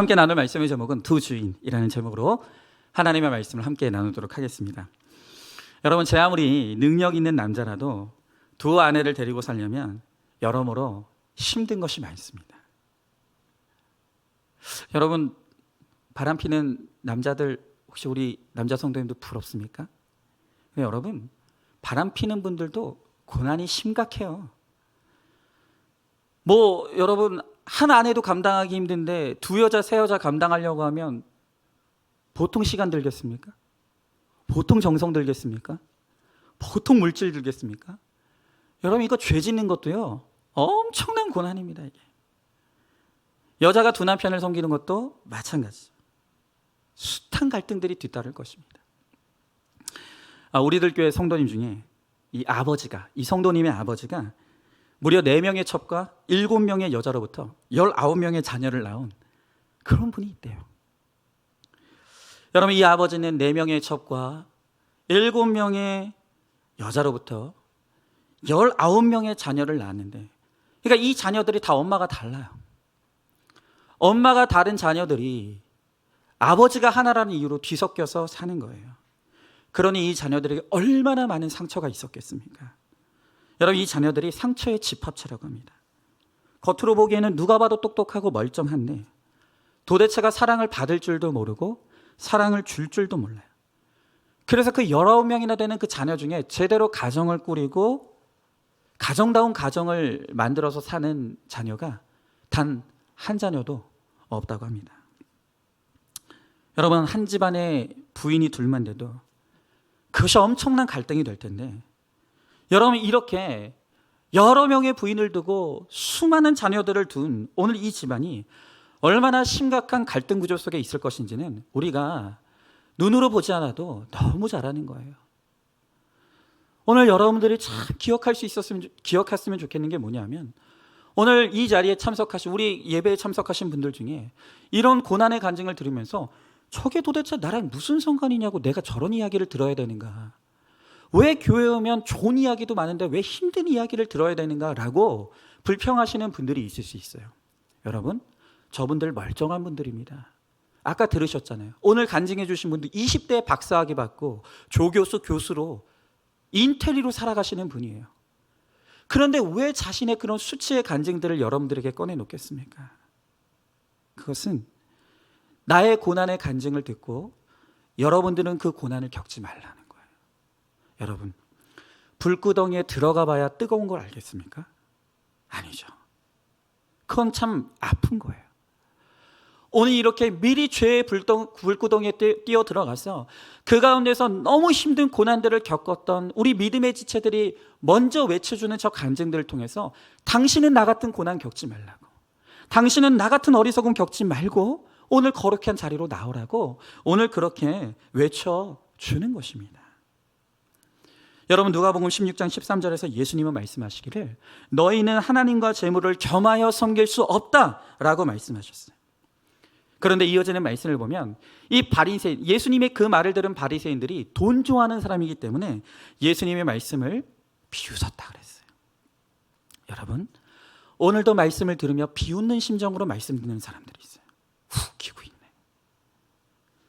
함께 나눌 말씀의 제목은 두 주인이라는 제목으로 하나님의 말씀을 함께 나누도록 하겠습니다. 여러분, 제 아무리 능력 있는 남자라도 두 아내를 데리고 살려면 여러모로 힘든 것이 많습니다. 여러분, 바람피는 남자들 혹시 우리 남자 성도님들 부럽습니까? 여러분, 바람피는 분들도 고난이 심각해요. 여러분, 한 아내도 감당하기 힘든데 두 여자, 세 여자 감당하려고 하면 보통 시간 들겠습니까? 보통 정성 들겠습니까? 보통 물질 들겠습니까? 여러분, 이거 죄 짓는 것도요, 엄청난 고난입니다. 이게 여자가 두 남편을 섬기는 것도 마찬가지죠. 숱한 갈등들이 뒤따를 것입니다. 우리들 교회 성도님 중에 이 성도님의 아버지가 무려 4명의 첩과 7명의 여자로부터 19명의 자녀를 낳은 그런 분이 있대요. 여러분, 이 아버지는 4명의 첩과 7명의 여자로부터 19명의 자녀를 낳았는데, 그러니까 이 자녀들이 다 엄마가 달라요. 엄마가 다른 자녀들이 아버지가 하나라는 이유로 뒤섞여서 사는 거예요. 그러니 이 자녀들에게 얼마나 많은 상처가 있었겠습니까? 여러분, 이 자녀들이 상처의 집합체라고 합니다. 겉으로 보기에는 누가 봐도 똑똑하고 멀쩡한데 도대체가 사랑을 받을 줄도 모르고 사랑을 줄 줄도 몰라요. 그래서 그 19명이나 되는 그 자녀 중에 제대로 가정을 꾸리고 가정다운 가정을 만들어서 사는 자녀가 단 한 자녀도 없다고 합니다. 여러분, 한 집안에 부인이 둘만 돼도 그것이 엄청난 갈등이 될 텐데, 여러분, 이렇게 여러 명의 부인을 두고 수많은 자녀들을 둔 오늘 이 집안이 얼마나 심각한 갈등 구조 속에 있을 것인지는 우리가 눈으로 보지 않아도 너무 잘 아는 거예요. 오늘 여러분들이 참 기억했으면 좋겠는 게 뭐냐면, 오늘 이 자리에 참석하신, 우리 예배에 참석하신 분들 중에 이런 고난의 간증을 들으면서 저게 도대체 나랑 무슨 상관이냐고, 내가 저런 이야기를 들어야 되는가, 왜 교회 오면 좋은 이야기도 많은데 왜 힘든 이야기를 들어야 되는가라고 불평하시는 분들이 있을 수 있어요. 여러분, 저분들 멀쩡한 분들입니다. 아까 들으셨잖아요. 오늘 간증해 주신 분들 20대 박사학위 받고 조교수, 교수로 인테리로 살아가시는 분이에요. 그런데 왜 자신의 그런 수치의 간증들을 여러분들에게 꺼내놓겠습니까? 그것은 나의 고난의 간증을 듣고 여러분들은 그 고난을 겪지 말라는 거예요. 여러분, 불구덩이에 들어가 봐야 뜨거운 걸 알겠습니까? 아니죠. 그건 참 아픈 거예요. 오늘 이렇게 미리 죄의 불구덩이에 뛰어 들어가서 그 가운데서 너무 힘든 고난들을 겪었던 우리 믿음의 지체들이 먼저 외쳐주는 저 간증들을 통해서 당신은 나 같은 고난 겪지 말라고, 당신은 나 같은 어리석음 겪지 말고 오늘 거룩한 자리로 나오라고 오늘 그렇게 외쳐주는 것입니다. 여러분, 누가복음 16장 13절에서 예수님은 말씀하시기를 너희는 하나님과 재물을 겸하여 섬길 수 없다라고 말씀하셨어요. 그런데 이어지는 말씀을 보면 이 바리새인, 예수님의 그 말을 들은 바리새인들이 돈 좋아하는 사람이기 때문에 예수님의 말씀을 비웃었다 그랬어요. 여러분, 오늘도 말씀을 들으며 비웃는 심정으로 말씀 듣는 사람들이 있어요. 웃기고 있네.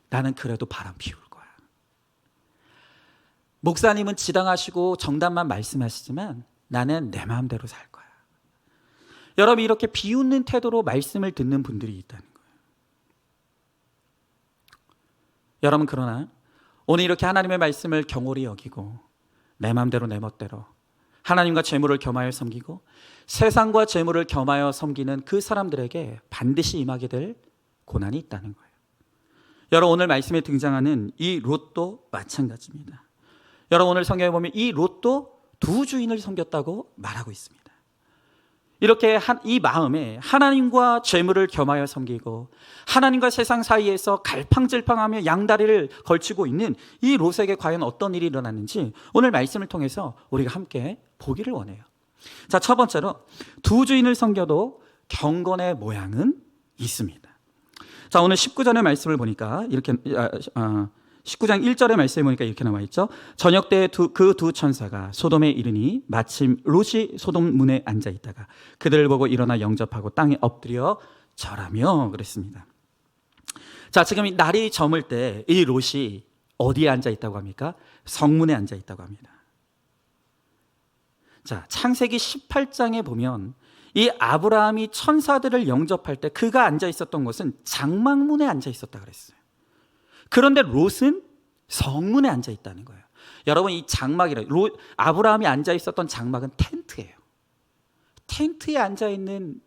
나는 그래도 바람 피울 거야. 목사님은 지당하시고 정답만 말씀하시지만 나는 내 마음대로 살 거야. 여러분, 이렇게 비웃는 태도로 말씀을 듣는 분들이 있다는 거예요. 여러분, 그러나 오늘 이렇게 하나님의 말씀을 경홀히 여기고 내 마음대로 내 멋대로 하나님과 재물을 겸하여 섬기고 세상과 재물을 겸하여 섬기는 그 사람들에게 반드시 임하게 될 고난이 있다는 거예요. 여러분, 오늘 말씀에 등장하는 이 롯도 마찬가지입니다. 여러분, 오늘 성경에 보면 이 롯도 두 주인을 섬겼다고 말하고 있습니다. 이렇게 이 마음에 하나님과 재물을 겸하여 섬기고 하나님과 세상 사이에서 갈팡질팡하며 양다리를 걸치고 있는 이 롯에게 과연 어떤 일이 일어났는지 오늘 말씀을 통해서 우리가 함께 보기를 원해요. 자, 첫 번째로 두 주인을 섬겨도 경건의 모양은 있습니다. 자, 오늘 19절의 말씀을 보니까 이렇게 19장 1절의 말씀을 보니까 이렇게 나와 있죠. 저녁 때 그 두 천사가 소돔에 이르니 마침 롯이 소돔 문에 앉아 있다가 그들을 보고 일어나 영접하고 땅에 엎드려 절하며 그랬습니다. 자, 지금 이 날이 저물 때 이 롯이 어디에 앉아 있다고 합니까? 성문에 앉아 있다고 합니다. 자, 창세기 18장에 보면 이 아브라함이 천사들을 영접할 때 그가 앉아 있었던 곳은 장막문에 앉아 있었다 그랬어요. 그런데 롯은 성문에 앉아 있다는 거예요. 여러분, 이 장막이라, 아브라함이 앉아 있었던 장막은 텐트예요. 텐트에 앉아 있는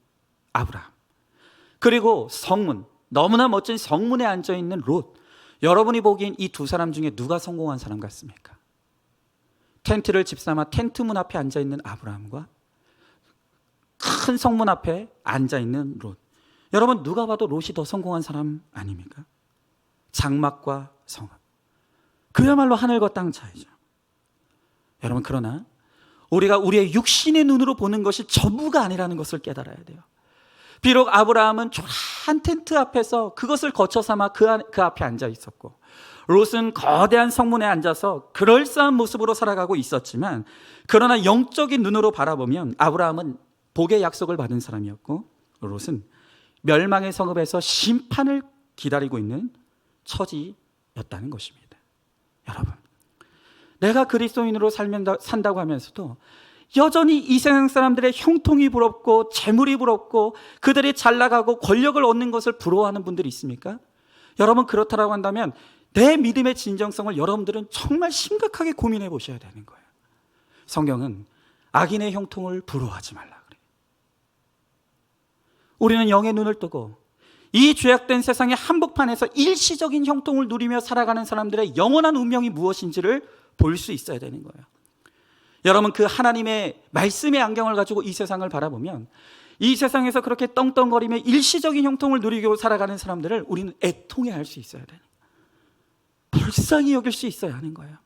아브라함, 그리고 성문, 너무나 멋진 성문에 앉아 있는 롯. 여러분이 보기엔 이 두 사람 중에 누가 성공한 사람 같습니까? 텐트를 집삼아 텐트 문 앞에 앉아 있는 아브라함과 큰 성문 앞에 앉아 있는 롯. 여러분, 누가 봐도 롯이 더 성공한 사람 아닙니까? 장막과 성읍, 그야말로 하늘과 땅 차이죠. 여러분, 그러나 우리가 우리의 육신의 눈으로 보는 것이 전부가 아니라는 것을 깨달아야 돼요. 비록 아브라함은 초라한 텐트 앞에서 그것을 거쳐 삼아 그 앞에 앉아 있었고, 롯은 거대한 성문에 앉아서 그럴싸한 모습으로 살아가고 있었지만, 그러나 영적인 눈으로 바라보면 아브라함은 복의 약속을 받은 사람이었고, 롯은 멸망의 성읍에서 심판을 기다리고 있는 처지였다는 것입니다. 여러분, 내가 그리스도인으로 산다고 하면서도 여전히 이 세상 사람들의 형통이 부럽고 재물이 부럽고 그들이 잘 나가고 권력을 얻는 것을 부러워하는 분들이 있습니까? 여러분, 그렇다고 한다면 내 믿음의 진정성을 여러분들은 정말 심각하게 고민해 보셔야 되는 거예요. 성경은 악인의 형통을 부러워하지 말라 그래요. 우리는 영의 눈을 뜨고 이 죄악된 세상의 한복판에서 일시적인 형통을 누리며 살아가는 사람들의 영원한 운명이 무엇인지를 볼 수 있어야 되는 거예요. 여러분, 그 하나님의 말씀의 안경을 가지고 이 세상을 바라보면 이 세상에서 그렇게 떵떵거리며 일시적인 형통을 누리고 살아가는 사람들을 우리는 애통해할 수 있어야 돼요. 불쌍히 여길 수 있어야 하는 거예요.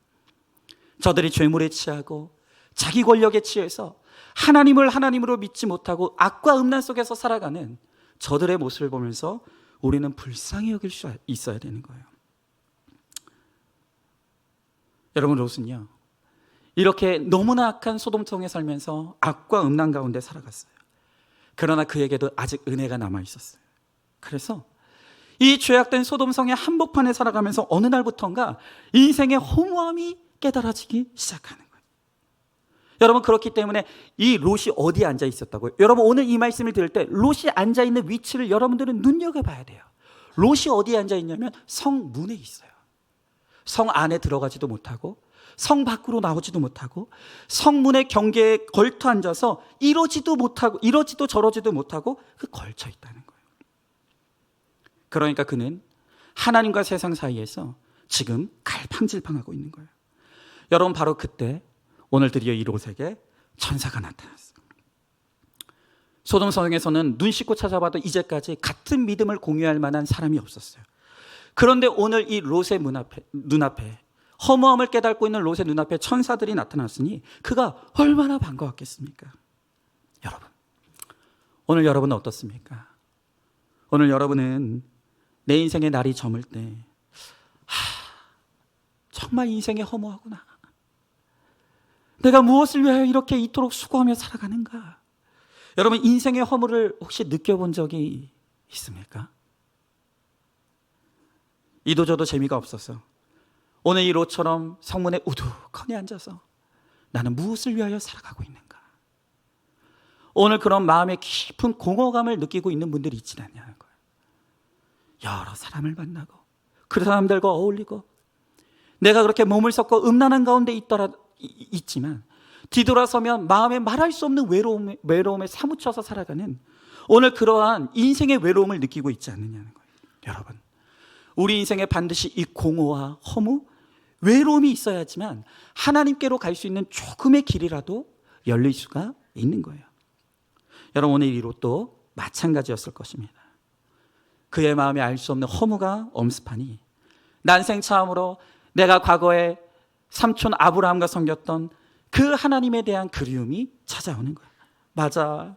저들이 죄물에 취하고 자기 권력에 취해서 하나님을 하나님으로 믿지 못하고 악과 음란 속에서 살아가는 저들의 모습을 보면서 우리는 불쌍히 여길 수 있어야 되는 거예요. 여러분, 롯은요, 이렇게 너무나 악한 소돔성에 살면서 악과 음란 가운데 살아갔어요. 그러나 그에게도 아직 은혜가 남아 있었어요. 그래서 이 죄악된 소돔성의 한복판에 살아가면서 어느 날부터인가 인생의 허무함이 깨달아지기 시작하는 거예요. 여러분, 그렇기 때문에 이 롯이 어디에 앉아 있었다고요? 여러분, 오늘 이 말씀을 들을 때 롯이 앉아 있는 위치를 여러분들은 눈여겨봐야 돼요. 롯이 어디에 앉아 있냐면 성문에 있어요. 성 안에 들어가지도 못하고 성 밖으로 나오지도 못하고 성문의 경계에 걸터 앉아서 이러지도 저러지도 못하고 그 걸쳐 있다는 거예요. 그러니까 그는 하나님과 세상 사이에서 지금 갈팡질팡하고 있는 거예요. 여러분, 바로 그때 오늘 드디어 이 롯에게 천사가 나타났어요. 소돔성에서는 눈 씻고 찾아봐도 이제까지 같은 믿음을 공유할 만한 사람이 없었어요. 그런데 오늘 이 롯의 눈앞에 허무함을 깨닫고 있는 롯의 눈앞에 천사들이 나타났으니 그가 얼마나 반가웠겠습니까? 여러분, 오늘 여러분은 어떻습니까? 오늘 여러분은 내 인생의 날이 저물 때 정말 인생이 허무하구나, 내가 무엇을 위하여 이렇게 이토록 수고하며 살아가는가, 여러분, 인생의 허물을 혹시 느껴본 적이 있습니까? 이도저도 재미가 없어서 오늘 이 롯처럼 성문에 우두커니 앉아서 나는 무엇을 위하여 살아가고 있는가, 오늘 그런 마음의 깊은 공허감을 느끼고 있는 분들이 있지 않냐는 거예요. 여러 사람을 만나고 그 사람들과 어울리고 내가 그렇게 몸을 섞어 음란한 가운데 있지만 뒤돌아서면 마음에 말할 수 없는 외로움에 사무쳐서 살아가는 오늘 그러한 인생의 외로움을 느끼고 있지 않느냐는 거예요. 여러분, 우리 인생에 반드시 이 공허와 허무, 외로움이 있어야지만 하나님께로 갈 수 있는 조금의 길이라도 열릴 수가 있는 거예요. 여러분, 오늘 이 롯도 마찬가지였을 것입니다. 그의 마음에 알 수 없는 허무가 엄습하니 난생 처음으로 내가 과거에 삼촌 아브라함과 섬겼던 그 하나님에 대한 그리움이 찾아오는 거예요. 맞아,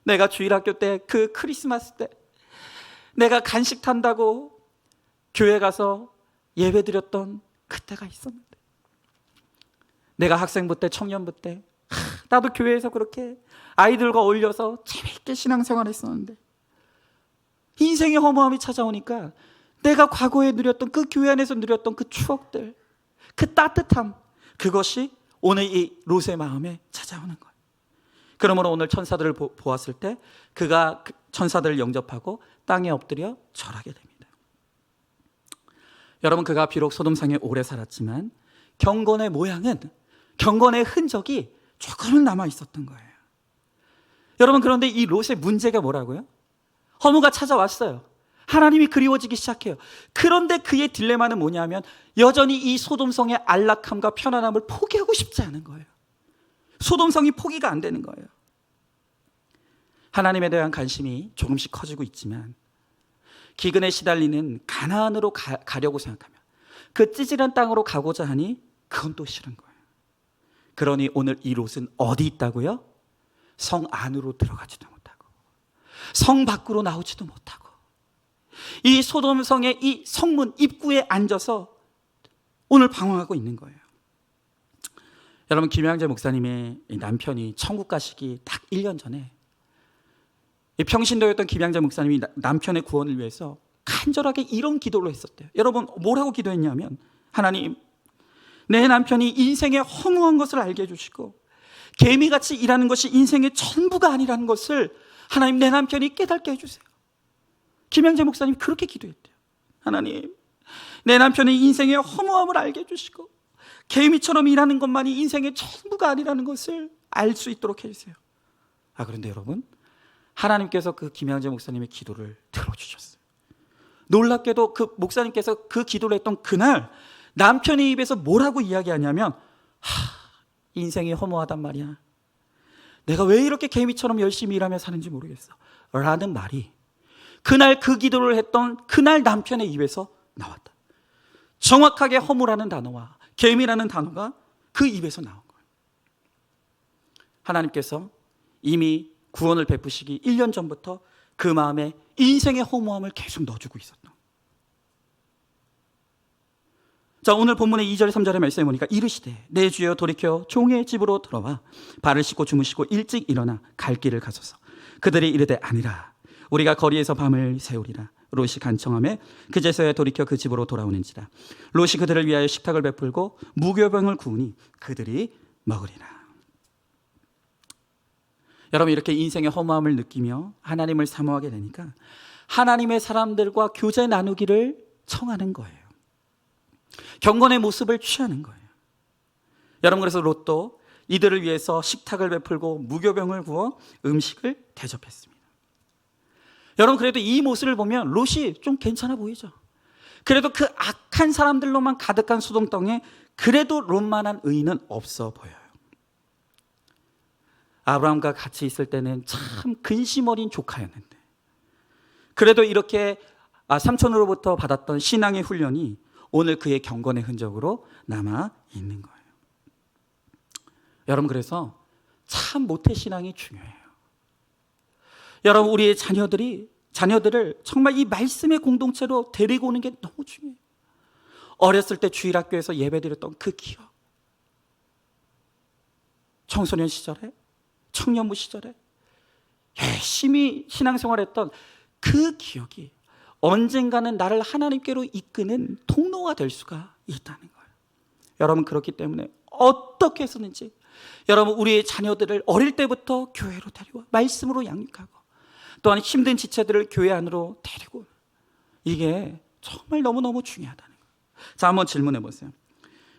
내가 주일학교 때 그 크리스마스 때 내가 간식 탄다고 교회 가서 예배 드렸던 그때가 있었는데, 내가 학생부 때 청년부 때 나도 교회에서 그렇게 아이들과 어울려서 재미있게 신앙생활 했었는데 인생의 허무함이 찾아오니까 내가 과거에 누렸던 그 교회 안에서 누렸던 그 추억들, 그 따뜻함, 그것이 오늘 이 롯의 마음에 찾아오는 거예요. 그러므로 오늘 천사들을 보았을 때 그가 천사들을 영접하고 땅에 엎드려 절하게 됩니다. 여러분, 그가 비록 소돔성에 오래 살았지만 경건의 모양은, 경건의 흔적이 조금은 남아 있었던 거예요. 여러분, 그런데 이 롯의 문제가 뭐라고요? 허무가 찾아왔어요. 하나님이 그리워지기 시작해요. 그런데 그의 딜레마는 뭐냐면 여전히 이 소돔성의 안락함과 편안함을 포기하고 싶지 않은 거예요. 소돔성이 포기가 안 되는 거예요. 하나님에 대한 관심이 조금씩 커지고 있지만 기근에 시달리는 가나안으로 가려고 생각하면, 그 찌질한 땅으로 가고자 하니 그건 또 싫은 거예요. 그러니 오늘 이 롯은 어디 있다고요? 성 안으로 들어가지도 못하고 성 밖으로 나오지도 못하고 이 소돔성의 이 성문 입구에 앉아서 오늘 방황하고 있는 거예요. 여러분, 김양재 목사님의 남편이 천국 가시기 딱 1년 전에 이 평신도였던 김양재 목사님이 남편의 구원을 위해서 간절하게 이런 기도를 했었대요. 여러분, 뭐라고 기도했냐면, 하나님, 내 남편이 인생의 허무한 것을 알게 해주시고 개미같이 일하는 것이 인생의 전부가 아니라는 것을 하나님, 내 남편이 깨닫게 해주세요. 김양재 목사님 그렇게 기도했대요. 하나님, 내 남편이 인생의 허무함을 알게 해주시고 개미처럼 일하는 것만이 인생의 전부가 아니라는 것을 알 수 있도록 해주세요. 그런데 여러분, 하나님께서 그 김양재 목사님의 기도를 들어주셨어요. 놀랍게도 그 목사님께서 그 기도를 했던 그날 남편의 입에서 뭐라고 이야기하냐면, 인생이 허무하단 말이야. 내가 왜 이렇게 개미처럼 열심히 일하며 사는지 모르겠어 라는 말이 그날 그 기도를 했던 그날 남편의 입에서 나왔다. 정확하게 허무라는 단어와 개미라는 단어가 그 입에서 나온 거예요. 하나님께서 이미 구원을 베푸시기 1년 전부터 그 마음에 인생의 허무함을 계속 넣어주고 있었던 거예요. 자, 오늘 본문의 2절 3절의 말씀에 보니까 이르시되 내 주여 돌이켜 종의 집으로 들어와 발을 씻고 주무시고 일찍 일어나 갈 길을 가소서. 그들이 이르되 아니라 우리가 거리에서 밤을 새우리라. 롯이 간청하매 그제서야 돌이켜 그 집으로 돌아오는지라. 롯이 그들을 위하여 식탁을 베풀고 무교병을 구우니 그들이 먹으리라. 여러분, 이렇게 인생의 허무함을 느끼며 하나님을 사모하게 되니까 하나님의 사람들과 교제 나누기를 청하는 거예요. 경건의 모습을 취하는 거예요. 여러분, 그래서 롯도 이들을 위해서 식탁을 베풀고 무교병을 구워 음식을 대접했습니다. 여러분, 그래도 이 모습을 보면 롯이 좀 괜찮아 보이죠. 그래도 그 악한 사람들로만 가득한 소돔 땅에 그래도 롯만한 의인은 없어 보여요. 아브라함과 같이 있을 때는 참 근심 어린 조카였는데 그래도 이렇게 삼촌으로부터 받았던 신앙의 훈련이 오늘 그의 경건의 흔적으로 남아 있는 거예요. 여러분, 그래서 참 모태신앙이 중요해요. 여러분, 우리의 자녀들을 정말 이 말씀의 공동체로 데리고 오는 게 너무 중요해요. 어렸을 때 주일학교에서 예배드렸던 그 기억, 청소년 시절에, 청년부 시절에 열심히 신앙생활했던 그 기억이 언젠가는 나를 하나님께로 이끄는 통로가 될 수가 있다는 거예요. 여러분, 그렇기 때문에 어떻게 해서든지 여러분, 우리의 자녀들을 어릴 때부터 교회로 데려와 말씀으로 양육하고 또한 힘든 지체들을 교회 안으로 데리고, 이게 정말 너무너무 중요하다는 거예요. 자, 한번 질문해 보세요.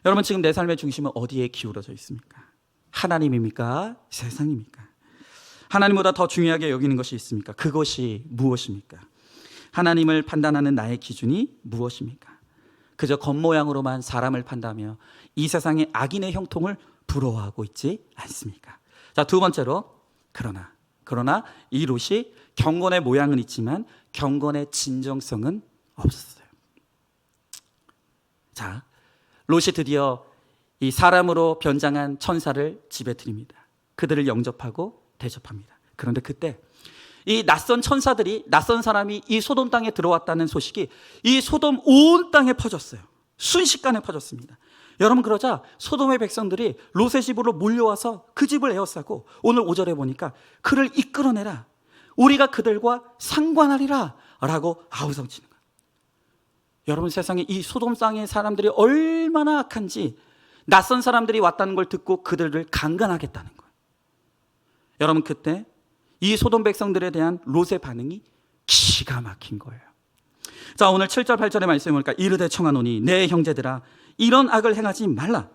여러분, 지금 내 삶의 중심은 어디에 기울어져 있습니까? 하나님입니까? 세상입니까? 하나님보다 더 중요하게 여기는 것이 있습니까? 그것이 무엇입니까? 하나님을 판단하는 나의 기준이 무엇입니까? 그저 겉모양으로만 사람을 판다며 이 세상의 악인의 형통을 부러워하고 있지 않습니까? 자, 두 번째로, 그러나 이 롯이 경건의 모양은 있지만 경건의 진정성은 없었어요. 자, 롯이 드디어 이 사람으로 변장한 천사를 집에 들입니다. 그들을 영접하고 대접합니다. 그런데 그때 이 낯선 천사들이, 낯선 사람이 이 소돔 땅에 들어왔다는 소식이 이 소돔 온 땅에 퍼졌어요. 순식간에 퍼졌습니다. 여러분, 그러자 소돔의 백성들이 롯의 집으로 몰려와서 그 집을 에워싸고 오늘 5절에 보니까 그를 이끌어내라, 우리가 그들과 상관하리라 라고 아우성치는 거예요. 여러분, 세상에 이 소돔 땅의 사람들이 얼마나 악한지 낯선 사람들이 왔다는 걸 듣고 그들을 강간하겠다는 거예요. 여러분, 그때 이 소돔 백성들에 대한 롯의 반응이 기가 막힌 거예요. 자, 오늘 7절 8절의 말씀을 보니까 이르되 청하노니 내 형제들아 이런 악을 행하지 말라.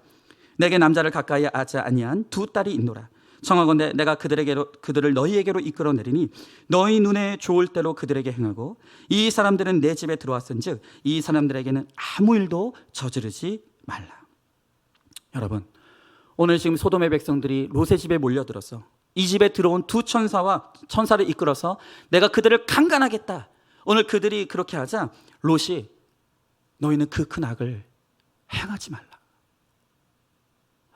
내게 남자를 가까이 하지 아니한 두 딸이 있노라. 청하건대 내가 그들을 너희에게로 이끌어내리니 너희 눈에 좋을 대로 그들에게 행하고 이 사람들은 내 집에 들어왔은즉 이 사람들에게는 아무 일도 저지르지 말라. 여러분, 오늘 지금 소돔의 백성들이 롯의 집에 몰려들어서 이 집에 들어온 두 천사를 이끌어서 내가 그들을 강간하겠다. 오늘 그들이 그렇게 하자 롯이 너희는 그 큰 악을 행하지 말라.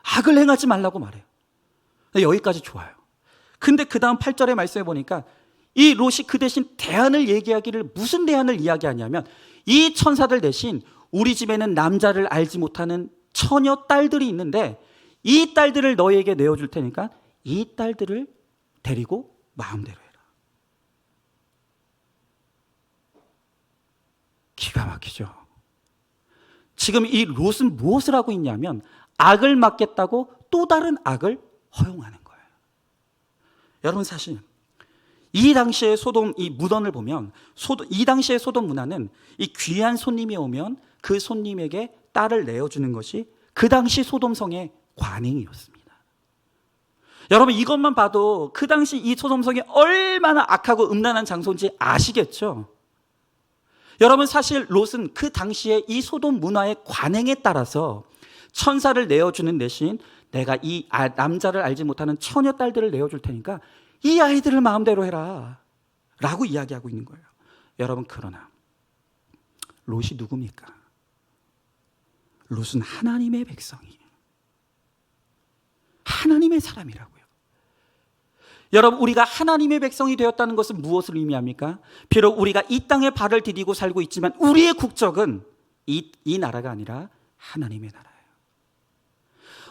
악을 행하지 말라고 말해요. 여기까지 좋아요. 근데 그 다음 8절의 말씀에 보니까 이 롯이 그 대신 대안을 얘기하기를, 무슨 대안을 이야기하냐면 이 천사들 대신 우리 집에는 남자를 알지 못하는 처녀 딸들이 있는데 이 딸들을 너희에게 내어줄 테니까 이 딸들을 데리고 마음대로 해라. 기가 막히죠. 지금 이 롯은 무엇을 하고 있냐면 악을 막겠다고 또 다른 악을 허용하는 거예요. 여러분, 사실 이 당시의 소돔 이 문헌을 보면 이 당시의 소돔 문화는 이 귀한 손님이 오면 그 손님에게 딸을 내어주는 것이 그 당시 소돔성의 관행이었습니다. 여러분, 이것만 봐도 그 당시 이 소돔성이 얼마나 악하고 음란한 장소인지 아시겠죠? 여러분, 사실 롯은 그 당시에 이 소돔 문화의 관행에 따라서 천사를 내어주는 대신 내가 이 남자를 알지 못하는 처녀 딸들을 내어줄 테니까 이 아이들을 마음대로 해라 라고 이야기하고 있는 거예요. 여러분, 그러나 롯이 누굽니까? 롯은 하나님의 백성이에요. 하나님의 사람이라고요. 여러분, 우리가 하나님의 백성이 되었다는 것은 무엇을 의미합니까? 비록 우리가 이 땅에 발을 디디고 살고 있지만 우리의 국적은 이 나라가 아니라 하나님의 나라예요.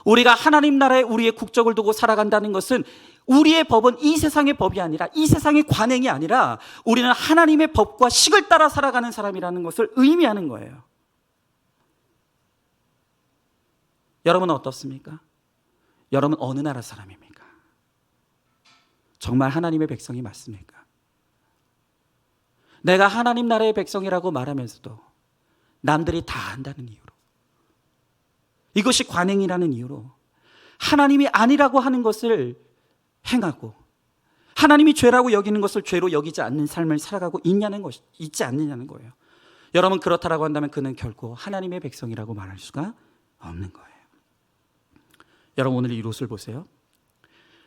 우리가 하나님 나라에 우리의 국적을 두고 살아간다는 것은 우리의 법은 이 세상의 법이 아니라, 이 세상의 관행이 아니라 우리는 하나님의 법과 식을 따라 살아가는 사람이라는 것을 의미하는 거예요. 여러분은 어떻습니까? 여러분 어느 나라 사람입니까? 정말 하나님의 백성이 맞습니까? 내가 하나님 나라의 백성이라고 말하면서도 남들이 다 안다는 이유로, 이것이 관행이라는 이유로 하나님이 아니라고 하는 것을 행하고 하나님이 죄라고 여기는 것을 죄로 여기지 않는 삶을 살아가고 있지 않느냐는 거예요. 여러분, 그렇다라고 한다면 그는 결코 하나님의 백성이라고 말할 수가 없는 거예요. 여러분, 오늘 이 롯을 보세요.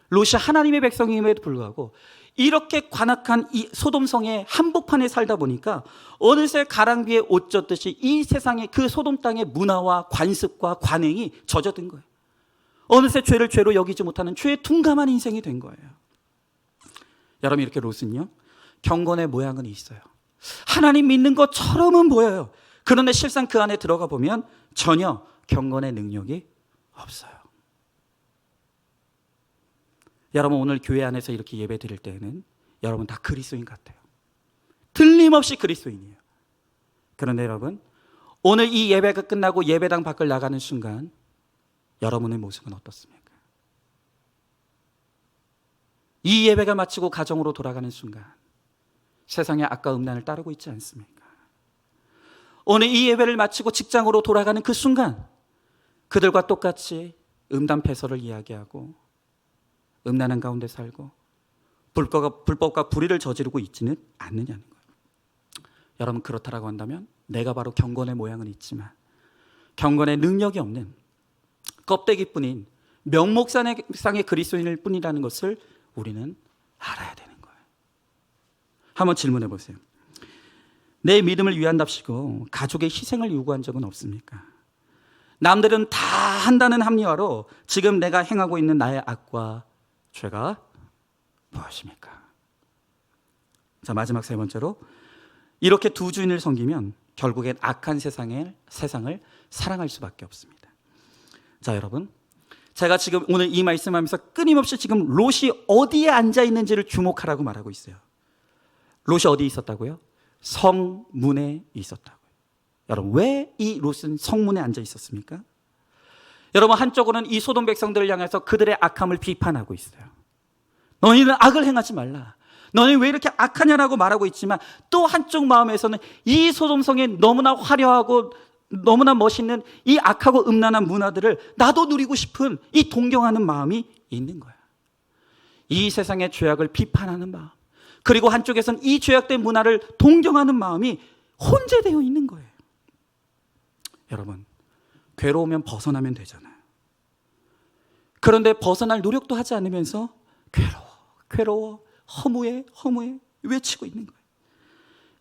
롯이 하나님의 백성임에도 불구하고 이렇게 관악한 이 소돔성의 한복판에 살다 보니까 어느새 가랑비에 옷 젖듯이 이 세상의 그 소돔 땅의 문화와 관습과 관행이 젖어든 거예요. 어느새 죄를 죄로 여기지 못하는 죄에 둔감한 인생이 된 거예요. 여러분, 이렇게 롯은요, 경건의 모양은 있어요. 하나님 믿는 것처럼은 보여요. 그런데 실상 그 안에 들어가 보면 전혀 경건의 능력이 없어요. 여러분, 오늘 교회 안에서 이렇게 예배 드릴 때에는 여러분 다 그리스도인 같아요. 틀림없이 그리스도인이에요. 그런데 여러분, 오늘 이 예배가 끝나고 예배당 밖을 나가는 순간 여러분의 모습은 어떻습니까? 이 예배가 마치고 가정으로 돌아가는 순간 세상의 악과 음란을 따르고 있지 않습니까? 오늘 이 예배를 마치고 직장으로 돌아가는 그 순간 그들과 똑같이 음담패설을 이야기하고 음란한 가운데 살고 불법과 불의를 저지르고 있지는 않느냐는 거예요. 여러분, 그렇다라고 한다면 내가 바로 경건의 모양은 있지만 경건의 능력이 없는 껍데기뿐인 명목상의 그리스도인일 뿐이라는 것을 우리는 알아야 되는 거예요. 한번 질문해 보세요. 내 믿음을 위한답시고 가족의 희생을 요구한 적은 없습니까? 남들은 다 한다는 합리화로 지금 내가 행하고 있는 나의 악과 죄가 무엇입니까? 자, 마지막 세 번째로, 이렇게 두 주인을 섬기면 결국엔 악한 세상을 사랑할 수밖에 없습니다. 자, 여러분, 제가 지금 오늘 이 말씀하면서 끊임없이 지금 롯이 어디에 앉아 있는지를 주목하라고 말하고 있어요. 롯이 어디에 있었다고요? 성문에 있었다고요. 여러분, 왜 이 롯은 성문에 앉아 있었습니까? 여러분, 한쪽으로는 이 소돔 백성들을 향해서 그들의 악함을 비판하고 있어요. 너희는 악을 행하지 말라. 너희 왜 이렇게 악하냐라고 말하고 있지만, 또 한쪽 마음에서는 이 소돔성의 너무나 화려하고 너무나 멋있는 이 악하고 음란한 문화들을 나도 누리고 싶은 이 동경하는 마음이 있는 거야. 이 세상의 죄악을 비판하는 마음, 그리고 한쪽에서는 이 죄악된 문화를 동경하는 마음이 혼재되어 있는 거예요. 여러분, 괴로우면 벗어나면 되잖아요. 그런데 벗어날 노력도 하지 않으면서 괴로워, 허무해 외치고 있는 거예요.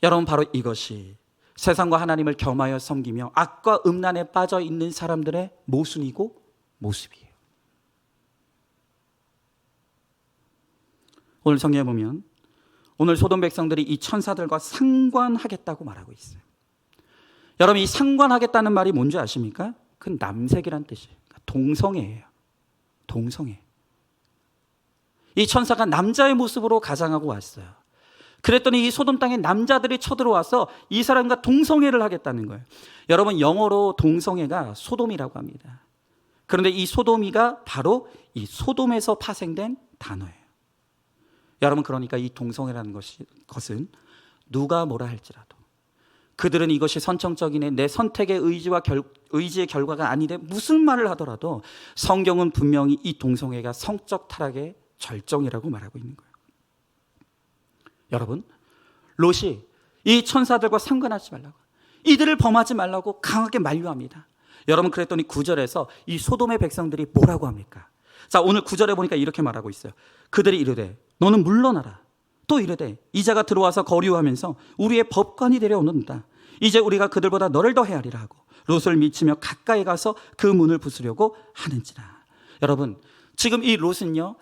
여러분, 바로 이것이 세상과 하나님을 겸하여 섬기며 악과 음란에 빠져 있는 사람들의 모순이고 모습이에요. 오늘 성경에 보면 오늘 소돔 백성들이 이 천사들과 상관하겠다고 말하고 있어요. 여러분, 이 상관하겠다는 말이 뭔지 아십니까? 그 남색이란 뜻이에요. 동성애예요. 동성애. 이 천사가 남자의 모습으로 가장하고 왔어요. 그랬더니 이 소돔 땅에 남자들이 쳐들어와서 이 사람과 동성애를 하겠다는 거예요. 여러분, 영어로 동성애가 소돔이라고 합니다. 그런데 이 소돔이가 바로 이 소돔에서 파생된 단어예요. 여러분, 그러니까 이 동성애라는 것은 누가 뭐라 할지라도 그들은 이것이 선천적인 내 선택의 의지의 결과가 아니되 무슨 말을 하더라도 성경은 분명히 이 동성애가 성적 타락의 절정이라고 말하고 있는 거예요. 여러분, 롯이 이 천사들과 상관하지 말라고, 이들을 범하지 말라고 강하게 만류합니다. 여러분, 그랬더니 9절에서 이 소돔의 백성들이 뭐라고 합니까? 자, 오늘 9절에 보니까 이렇게 말하고 있어요. 그들이 이르되 너는 물러나라. 또 이르되 이자가 들어와서 거류하면서 우리의 법관이 되려 오는다. 이제 우리가 그들보다 너를 더 헤아리라 하고 롯을 미치며 가까이 가서 그 문을 부수려고 하는지라. 여러분, 지금 이 롯은요,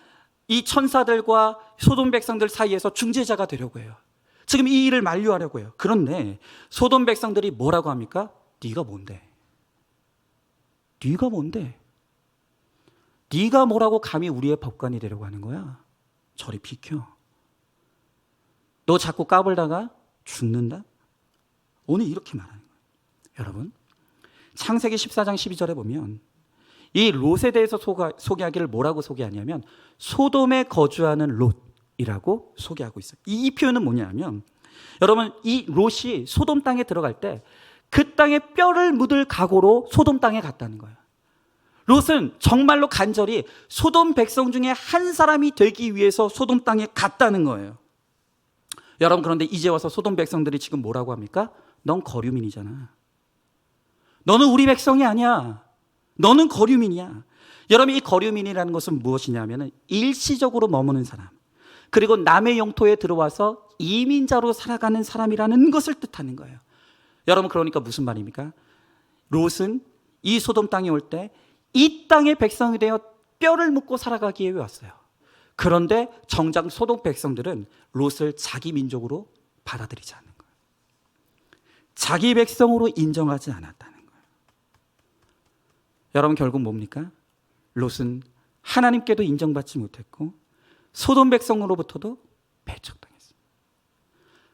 이 천사들과 소돔 백성들 사이에서 중재자가 되려고 해요. 지금 이 일을 만류하려고 해요. 그런데 소돔 백성들이 뭐라고 합니까? 네가 뭔데? 네가 뭔데? 네가 뭐라고 감히 우리의 법관이 되려고 하는 거야? 저리 비켜. 너 자꾸 까불다가 죽는다? 오늘 이렇게 말하는 거예요. 여러분, 창세기 14장 12절에 보면 이 롯에 대해서 소개하기를 뭐라고 소개하냐면 소돔에 거주하는 롯이라고 소개하고 있어요. 이 표현은 뭐냐면, 여러분, 이 롯이 소돔 땅에 들어갈 때 그 땅에 뼈를 묻을 각오로 소돔 땅에 갔다는 거예요. 롯은 정말로 간절히 소돔 백성 중에 한 사람이 되기 위해서 소돔 땅에 갔다는 거예요. 여러분, 그런데 이제 와서 소돔 백성들이 지금 뭐라고 합니까? 넌 거류민이잖아. 너는 우리 백성이 아니야. 너는 거류민이야. 여러분, 이 거류민이라는 것은 무엇이냐면 일시적으로 머무는 사람, 그리고 남의 영토에 들어와서 이민자로 살아가는 사람이라는 것을 뜻하는 거예요. 여러분, 그러니까 무슨 말입니까? 롯은 이 소돔 땅에 올 때 이 땅의 백성이 되어 뼈를 묻고 살아가기 위해 왔어요. 그런데 정작 소돔 백성들은 롯을 자기 민족으로 받아들이지 않는 거예요. 자기 백성으로 인정하지 않았다는 거예요. 여러분, 결국 뭡니까? 롯은 하나님께도 인정받지 못했고 소돔 백성으로부터도 배척당했어요.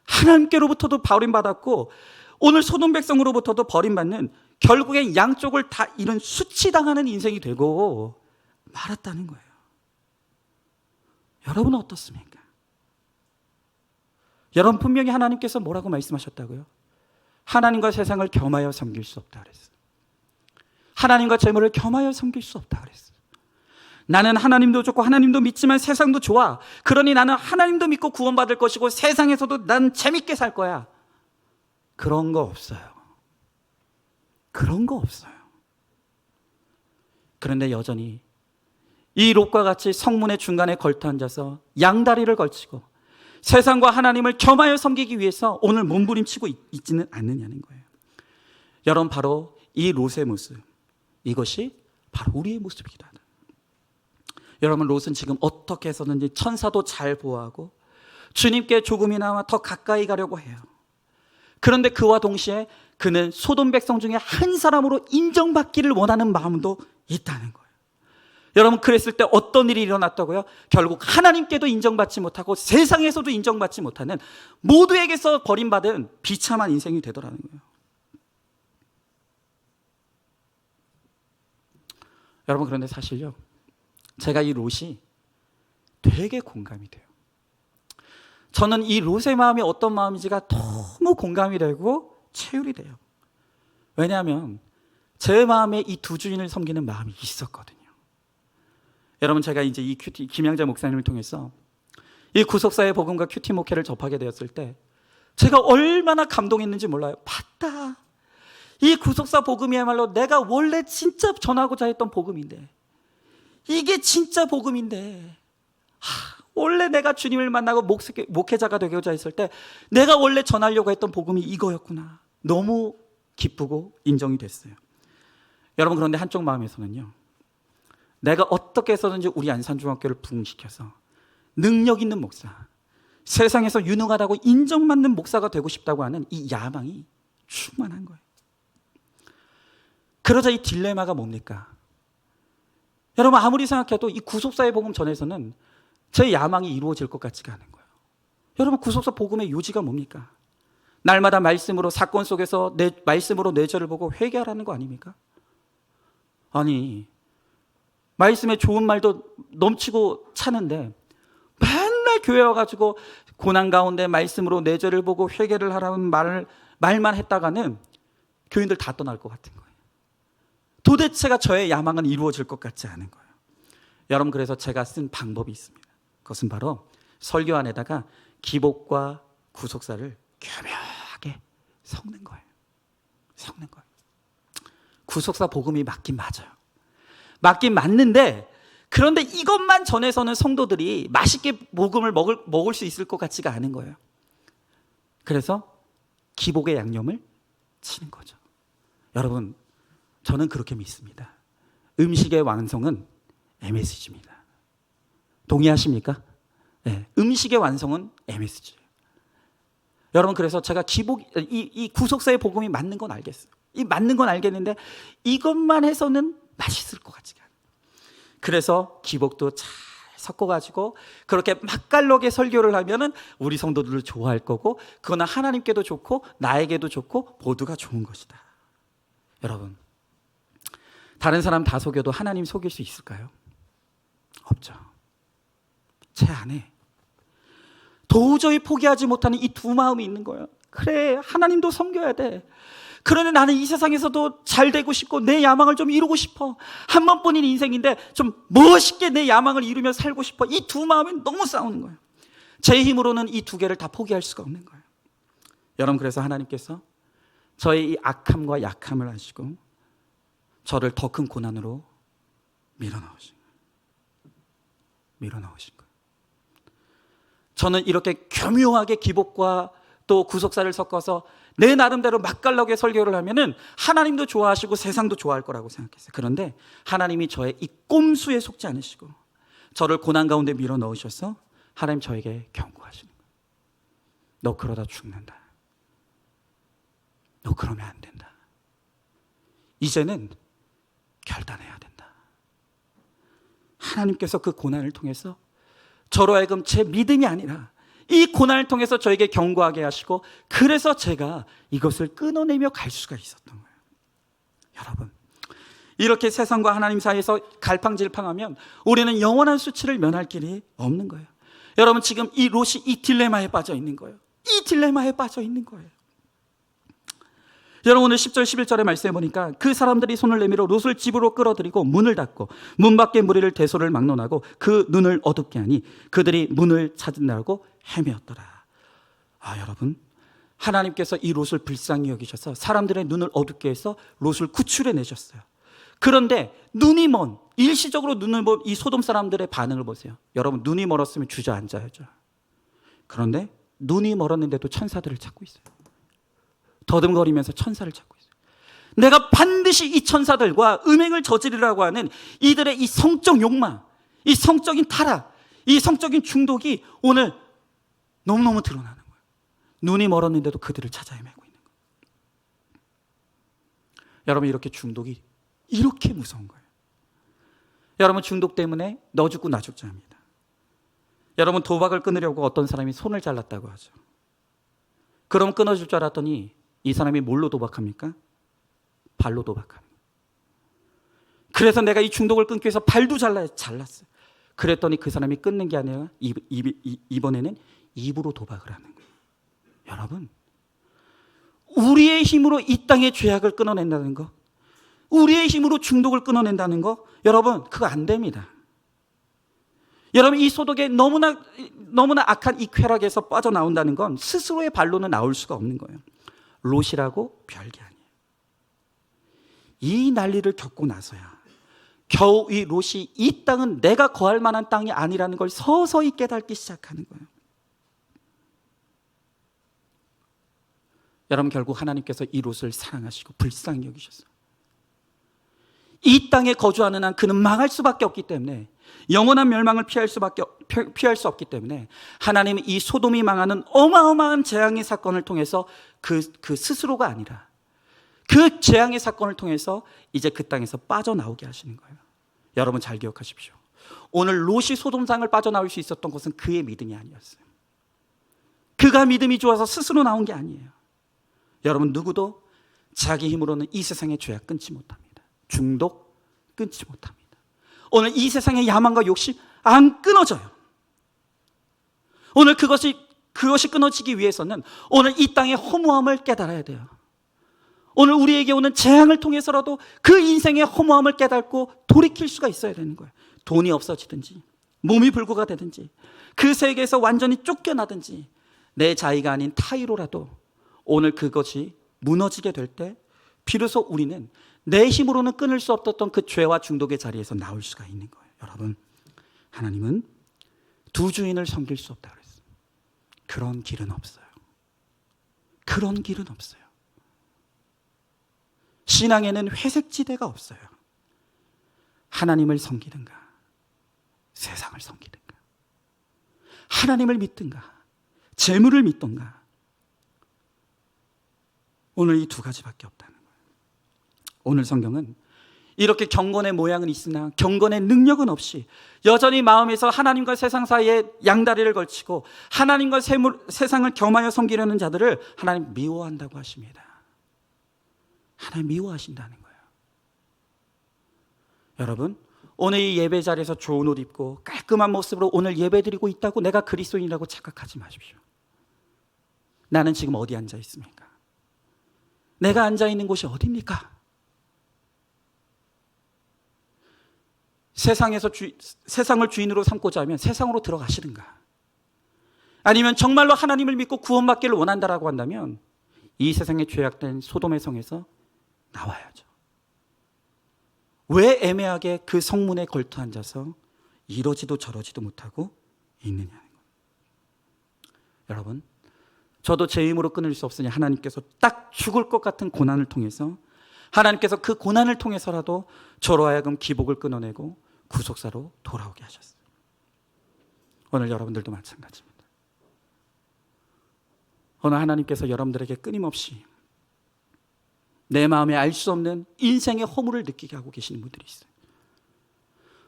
하나님께로부터도 버림받았고 오늘 소돔 백성으로부터도 버림받는, 결국엔 양쪽을 다 잃은 수치당하는 인생이 되고 말았다는 거예요. 여러분은 어떻습니까? 여러분, 분명히 하나님께서 뭐라고 말씀하셨다고요? 하나님과 세상을 겸하여 섬길 수 없다 그랬어요. 하나님과 재물을 겸하여 섬길 수 없다 그랬어요. 나는 하나님도 좋고 하나님도 믿지만 세상도 좋아. 그러니 나는 하나님도 믿고 구원받을 것이고 세상에서도 난 재밌게 살 거야. 그런 거 없어요. 그런 거 없어요. 그런데 여전히 이 롯과 같이 성문의 중간에 걸터 앉아서 양다리를 걸치고 세상과 하나님을 겸하여 섬기기 위해서 오늘 몸부림치고 있지는 않느냐는 거예요. 여러분, 바로 이 롯의 모습, 이것이 바로 우리의 모습이기도 하다. 여러분, 롯은 지금 어떻게 해서든지 천사도 잘 보호하고 주님께 조금이나마 더 가까이 가려고 해요. 그런데 그와 동시에 그는 소돔 백성 중에 한 사람으로 인정받기를 원하는 마음도 있다는 거예요. 여러분, 그랬을 때 어떤 일이 일어났다고요? 결국 하나님께도 인정받지 못하고 세상에서도 인정받지 못하는, 모두에게서 버림받은 비참한 인생이 되더라는 거예요. 여러분, 그런데 사실요, 제가 이 롯이 되게 공감이 돼요. 저는 이 롯의 마음이 어떤 마음인지가 너무 공감이 되고 체휼이 돼요. 왜냐하면 제 마음에 이 두 주인을 섬기는 마음이 있었거든요. 여러분, 제가 이제 이 큐티 김양자 목사님을 통해서 이 구속사의 복음과 큐티 목회를 접하게 되었을 때 제가 얼마나 감동했는지 몰라요. 봤다. 이 구속사 복음이야말로 내가 원래 진짜 전하고자 했던 복음인데, 이게 진짜 복음인데, 원래 내가 주님을 만나고 목회자가 되고자 했을 때 내가 원래 전하려고 했던 복음이 이거였구나. 너무 기쁘고 인정이 됐어요. 여러분, 그런데 한쪽 마음에서는요, 내가 어떻게 해서든지 우리 안산중학교를 부흥시켜서 능력 있는 목사, 세상에서 유능하다고 인정받는 목사가 되고 싶다고 하는 이 야망이 충만한 거예요. 그러자 이 딜레마가 뭡니까? 여러분, 아무리 생각해도 이 구속사의 복음 전에서는 제 야망이 이루어질 것 같지가 않은 거예요. 여러분, 구속사 복음의 요지가 뭡니까? 날마다 말씀으로, 사건 속에서 말씀으로 내 죄를 보고 회개하라는 거 아닙니까? 아니, 말씀에 좋은 말도 넘치고 차는데 맨날 교회 와가지고 고난 가운데 말씀으로 내 죄를 보고 회개를 하라는 말만 했다가는 교인들 다 떠날 것 같은 거예요. 도대체가 저의 야망은 이루어질 것 같지 않은 거예요. 여러분, 그래서 제가 쓴 방법이 있습니다. 그것은 바로 설교 안에다가 기복과 구속사를 교묘하게 섞는 거예요. 섞는 거예요. 구속사 복음이 맞긴 맞아요. 맞긴 맞는데, 그런데 이것만 전해서는 성도들이 맛있게 복음을 먹을 수 있을 것 같지가 않은 거예요. 그래서 기복의 양념을 치는 거죠. 여러분, 저는 그렇게 믿습니다. 음식의 완성은 MSG입니다. 동의하십니까? 네, 음식의 완성은 MSG예요. 여러분, 그래서 제가 이 구속사의 복음이 맞는 건 알겠어요. 이 맞는 건 알겠는데 이것만 해서는 맛있을 것 같지가 않아요. 그래서 기복도 잘 섞어가지고 그렇게 맛깔나게 설교를 하면은 우리 성도들을 좋아할 거고, 그거는 하나님께도 좋고 나에게도 좋고 모두가 좋은 것이다. 여러분, 다른 사람 다 속여도 하나님 속일 수 있을까요? 없죠. 제 안에 도저히 포기하지 못하는 이 두 마음이 있는 거예요. 그래, 하나님도 섬겨야 돼. 그런데 나는 이 세상에서도 잘 되고 싶고 내 야망을 좀 이루고 싶어. 한 번뿐인 인생인데 좀 멋있게 내 야망을 이루며 살고 싶어. 이 두 마음이 너무 싸우는 거예요. 제 힘으로는 이 두 개를 다 포기할 수가 없는 거예요. 여러분, 그래서 하나님께서 저의 이 악함과 약함을 아시고 저를 더 큰 고난으로 밀어넣으신 거예요. 저는 이렇게 교묘하게 기복과 또 구속사를 섞어서 내 나름대로 맛깔나게 설교를 하면은 하나님도 좋아하시고 세상도 좋아할 거라고 생각했어요. 그런데 하나님이 저의 이 꼼수에 속지 않으시고 저를 고난 가운데 밀어 넣으셔서 하나님 저에게 경고하시는 거예요. 너 그러다 죽는다. 너 그러면 안 된다. 이제는 결단해야 된다. 하나님께서 그 고난을 통해서 저로 하여금 제 믿음이 아니라 이 고난을 통해서 저에게 경고하게 하시고, 그래서 제가 이것을 끊어내며 갈 수가 있었던 거예요. 여러분, 이렇게 세상과 하나님 사이에서 갈팡질팡하면 우리는 영원한 수치를 면할 길이 없는 거예요. 여러분, 지금 이 롯이 이 딜레마에 빠져 있는 거예요. 이 딜레마에 빠져 있는 거예요. 여러분, 오늘 10절 11절의 말씀에 보니까 그 사람들이 손을 내밀어 롯을 집으로 끌어들이고 문을 닫고 문 밖에 무리를 대소를 막론하고 그 눈을 어둡게 하니 그들이 문을 찾으려고 헤매었더라. 여러분, 하나님께서 이 롯을 불쌍히 여기셔서 사람들의 눈을 어둡게 해서 롯을 구출해 내셨어요. 그런데 눈이 먼, 일시적으로 눈을 먼 이 소돔 사람들의 반응을 보세요. 여러분, 눈이 멀었으면 주저앉아야죠. 그런데 눈이 멀었는데도 천사들을 찾고 있어요. 더듬거리면서 천사를 찾고 있어요. 내가 반드시 이 천사들과 음행을 저지르라고 하는 이들의 이 성적 욕망, 이 성적인 타락, 이 성적인 중독이 오늘 너무너무 드러나는 거예요. 눈이 멀었는데도 그들을 찾아 헤매고 있는 거예요. 여러분, 이렇게 중독이 이렇게 무서운 거예요. 여러분, 중독 때문에 너 죽고 나 죽자 합니다. 여러분, 도박을 끊으려고 어떤 사람이 손을 잘랐다고 하죠. 그럼 끊어질 줄 알았더니 이 사람이 뭘로 도박합니까? 발로 도박합니다. 그래서 내가 이 중독을 끊기 위해서 발도 잘랐어요. 그랬더니 그 사람이 끊는 게 아니라 이번에는 입으로 도박을 하는 거예요. 여러분, 우리의 힘으로 이 땅의 죄악을 끊어낸다는 거, 우리의 힘으로 중독을 끊어낸다는 거, 여러분 그거 안 됩니다. 여러분, 이 소독의 너무나 악한 이 쾌락에서 빠져나온다는 건 스스로의 발로는 나올 수가 없는 거예요. 롯이라고 별게 아니에요. 이 난리를 겪고 나서야 겨우 이 롯이 이 땅은 내가 거할 만한 땅이 아니라는 걸 서서히 깨닫기 시작하는 거예요. 여러분, 결국 하나님께서 이 롯을 사랑하시고 불쌍히 여기셨어요. 이 땅에 거주하는 한 그는 망할 수밖에 없기 때문에, 영원한 멸망을 피할 수 없기 때문에 하나님은 이 소돔이 망하는 어마어마한 재앙의 사건을 통해서 그 스스로가 아니라 그 재앙의 사건을 통해서 이제 그 땅에서 빠져나오게 하시는 거예요. 여러분 잘 기억하십시오. 오늘 롯이 소돔상을 빠져나올 수 있었던 것은 그의 믿음이 아니었어요. 그가 믿음이 좋아서 스스로 나온 게 아니에요. 여러분, 누구도 자기 힘으로는 이 세상의 죄악 끊지 못합니다. 중독 끊지 못합니다. 오늘 이 세상의 야망과 욕심 안 끊어져요. 오늘 그것이 끊어지기 위해서는 오늘 이 땅의 허무함을 깨달아야 돼요. 오늘 우리에게 오는 재앙을 통해서라도 그 인생의 허무함을 깨닫고 돌이킬 수가 있어야 되는 거예요. 돈이 없어지든지 몸이 불구가 되든지 그 세계에서 완전히 쫓겨나든지 내 자의가 아닌 타의로라도 오늘 그것이 무너지게 될 때 비로소 우리는 내 힘으로는 끊을 수 없었던 그 죄와 중독의 자리에서 나올 수가 있는 거예요. 여러분, 하나님은 두 주인을 섬길 수 없다고 그랬어요. 그런 길은 없어요. 그런 길은 없어요. 신앙에는 회색지대가 없어요. 하나님을 섬기든가 세상을 섬기든가, 하나님을 믿든가 재물을 믿든가, 오늘 이 두 가지밖에 없다는 거예요. 오늘 성경은 이렇게 경건의 모양은 있으나 경건의 능력은 없이 여전히 마음에서 하나님과 세상 사이에 양다리를 걸치고 하나님과 세상을 겸하여 섬기려는 자들을 하나님 미워한다고 하십니다. 하나님 미워하신다는 거예요. 여러분, 오늘 이 예배 자리에서 좋은 옷 입고 깔끔한 모습으로 오늘 예배 드리고 있다고 내가 그리스도인이라고 착각하지 마십시오. 나는 지금 어디 앉아 있습니까? 내가 앉아 있는 곳이 어디입니까? 세상을 주인으로 삼고자 하면 세상으로 들어가시든가, 아니면 정말로 하나님을 믿고 구원받기를 원한다라고 한다면 이 세상에 죄악된 소돔의 성에서 나와야죠. 왜 애매하게 그 성문에 걸터 앉아서 이러지도 저러지도 못하고 있느냐는 거예요. 여러분, 저도 제 힘으로 끊을 수 없으니 하나님께서 딱 죽을 것 같은 고난을 통해서, 하나님께서 그 고난을 통해서라도 저로 하여금 기복을 끊어내고 구속사로 돌아오게 하셨어요. 오늘 여러분들도 마찬가지입니다. 오늘 하나님께서 여러분들에게 끊임없이 내 마음에 알 수 없는 인생의 허물을 느끼게 하고 계시는 분들이 있어요.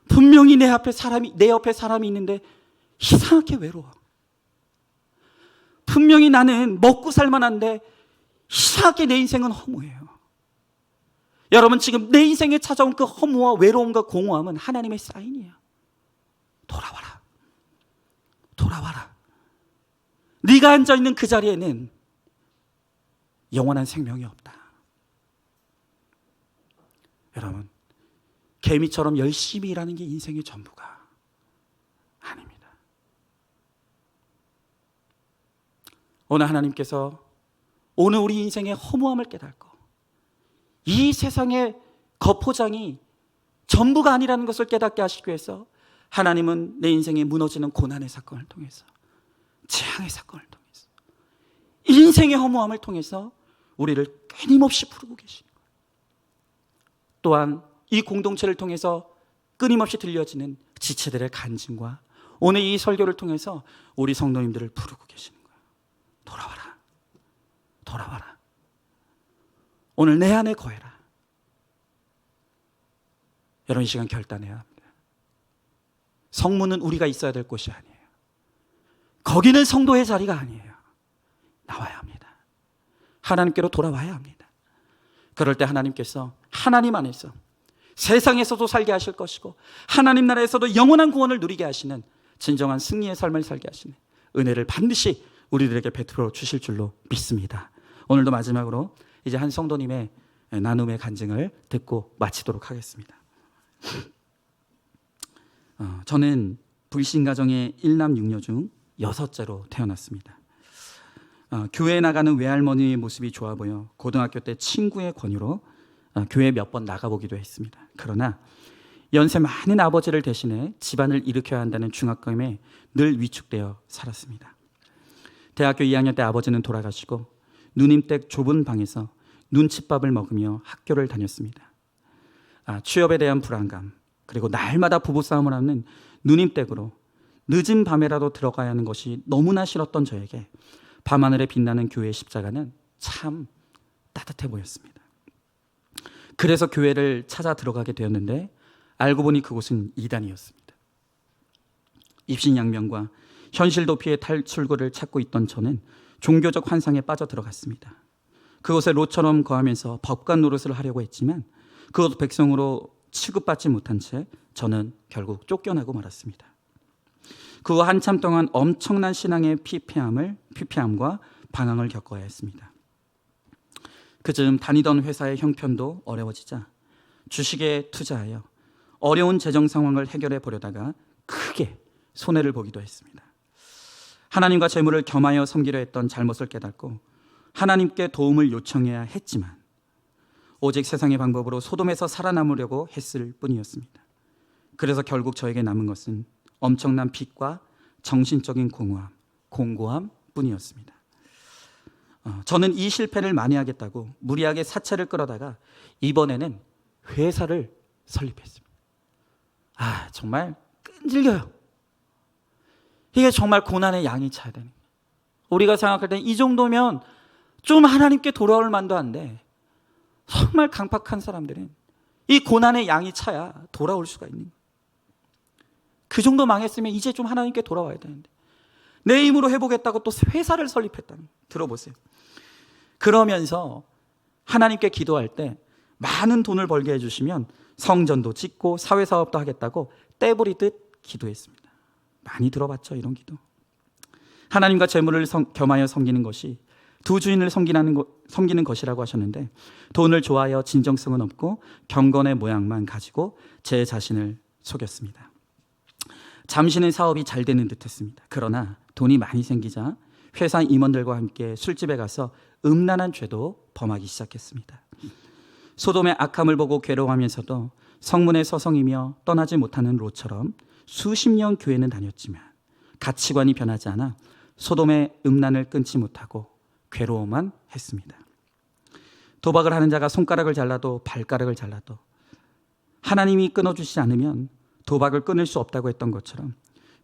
분명히 내 옆에 사람이 있는데 이상하게 외로워. 분명히 나는 먹고 살만한데 이상하게 내 인생은 허무해요. 여러분, 지금 내 인생에 찾아온 그 허무와 외로움과 공허함은 하나님의 사인이에요. 돌아와라. 돌아와라. 네가 앉아있는 그 자리에는 영원한 생명이 없다. 여러분, 개미처럼 열심히 일하는 게 인생의 전부가 아닙니다. 오늘 하나님께서 오늘 우리 인생의 허무함을 깨닫고 이 세상의 거포장이 전부가 아니라는 것을 깨닫게 하시기 위해서 하나님은 내 인생에 무너지는 고난의 사건을 통해서, 재앙의 사건을 통해서, 인생의 허무함을 통해서 우리를 끊임없이 부르고 계십니다. 또한 이 공동체를 통해서 끊임없이 들려지는 지체들의 간증과 오늘 이 설교를 통해서 우리 성도님들을 부르고 계시는 거예요. 돌아와라. 돌아와라. 오늘 내 안에 거해라. 여러분, 이 시간 결단해야 합니다. 성문은 우리가 있어야 될 곳이 아니에요. 거기는 성도의 자리가 아니에요. 나와야 합니다. 하나님께로 돌아와야 합니다. 그럴 때 하나님께서 하나님 안에서 세상에서도 살게 하실 것이고 하나님 나라에서도 영원한 구원을 누리게 하시는 진정한 승리의 삶을 살게 하시는 은혜를 반드시 우리들에게 베풀어 주실 줄로 믿습니다. 오늘도 마지막으로 이제 한 성도님의 나눔의 간증을 듣고 마치도록 하겠습니다. 저는 불신 가정의 1남 6녀 중 6째로 태어났습니다. 교회에 나가는 외할머니의 모습이 좋아 보여 고등학교 때 친구의 권유로 교회 몇 번 나가보기도 했습니다. 그러나 연세 많은 아버지를 대신해 집안을 일으켜야 한다는 중압감에 늘 위축되어 살았습니다. 대학교 2학년 때 아버지는 돌아가시고 누님댁 좁은 방에서 눈칫밥을 먹으며 학교를 다녔습니다. 취업에 대한 불안감, 그리고 날마다 부부싸움을 하는 누님댁으로 늦은 밤에라도 들어가야 하는 것이 너무나 싫었던 저에게 밤하늘에 빛나는 교회의 십자가는 참 따뜻해 보였습니다. 그래서 교회를 찾아 들어가게 되었는데 알고 보니 그곳은 이단이었습니다. 입신양명과 현실 도피의 탈출구를 찾고 있던 저는 종교적 환상에 빠져 들어갔습니다. 그곳에 롯처럼 거하면서 법관 노릇을 하려고 했지만 그곳 백성으로 취급받지 못한 채 저는 결국 쫓겨나고 말았습니다. 그 후 한참 동안 엄청난 신앙의 피폐함과 방황을 겪어야 했습니다. 그즈음 다니던 회사의 형편도 어려워지자 주식에 투자하여 어려운 재정 상황을 해결해 보려다가 크게 손해를 보기도 했습니다. 하나님과 재물을 겸하여 섬기려 했던 잘못을 깨닫고 하나님께 도움을 요청해야 했지만 오직 세상의 방법으로 소돔에서 살아남으려고 했을 뿐이었습니다. 그래서 결국 저에게 남은 것은 엄청난 빚과 정신적인 공고함 뿐이었습니다. 저는 이 실패를 만회하겠다고 무리하게 사채를 끌어다가 이번에는 회사를 설립했습니다. 정말 끈질겨요. 이게 정말 고난의 양이 차야 되는 거예요. 우리가 생각할 때 이 정도면 좀 하나님께 돌아올 만도 한데 정말 강팍한 사람들은 이 고난의 양이 차야 돌아올 수가 있는 거예요. 그 정도 망했으면 이제 좀 하나님께 돌아와야 되는데 내 힘으로 해보겠다고 또 회사를 설립했다는 거예요. 들어보세요. 그러면서 하나님께 기도할 때 많은 돈을 벌게 해주시면 성전도 짓고 사회사업도 하겠다고 떼부리듯 기도했습니다. 많이 들어봤죠, 이런 기도. 하나님과 재물을 겸하여 섬기는 것이 두 주인을 섬기는 것이라고 하셨는데 돈을 좋아하여 진정성은 없고 경건의 모양만 가지고 제 자신을 속였습니다. 잠시는 사업이 잘 되는 듯 했습니다. 그러나 돈이 많이 생기자 회사 임원들과 함께 술집에 가서 음란한 죄도 범하기 시작했습니다. 소돔의 악함을 보고 괴로워하면서도 성문에 서성이며 떠나지 못하는 롯처럼 수십 년 교회는 다녔지만 가치관이 변하지 않아 소돔의 음란을 끊지 못하고 괴로워만 했습니다. 도박을 하는 자가 손가락을 잘라도 발가락을 잘라도 하나님이 끊어주시지 않으면 도박을 끊을 수 없다고 했던 것처럼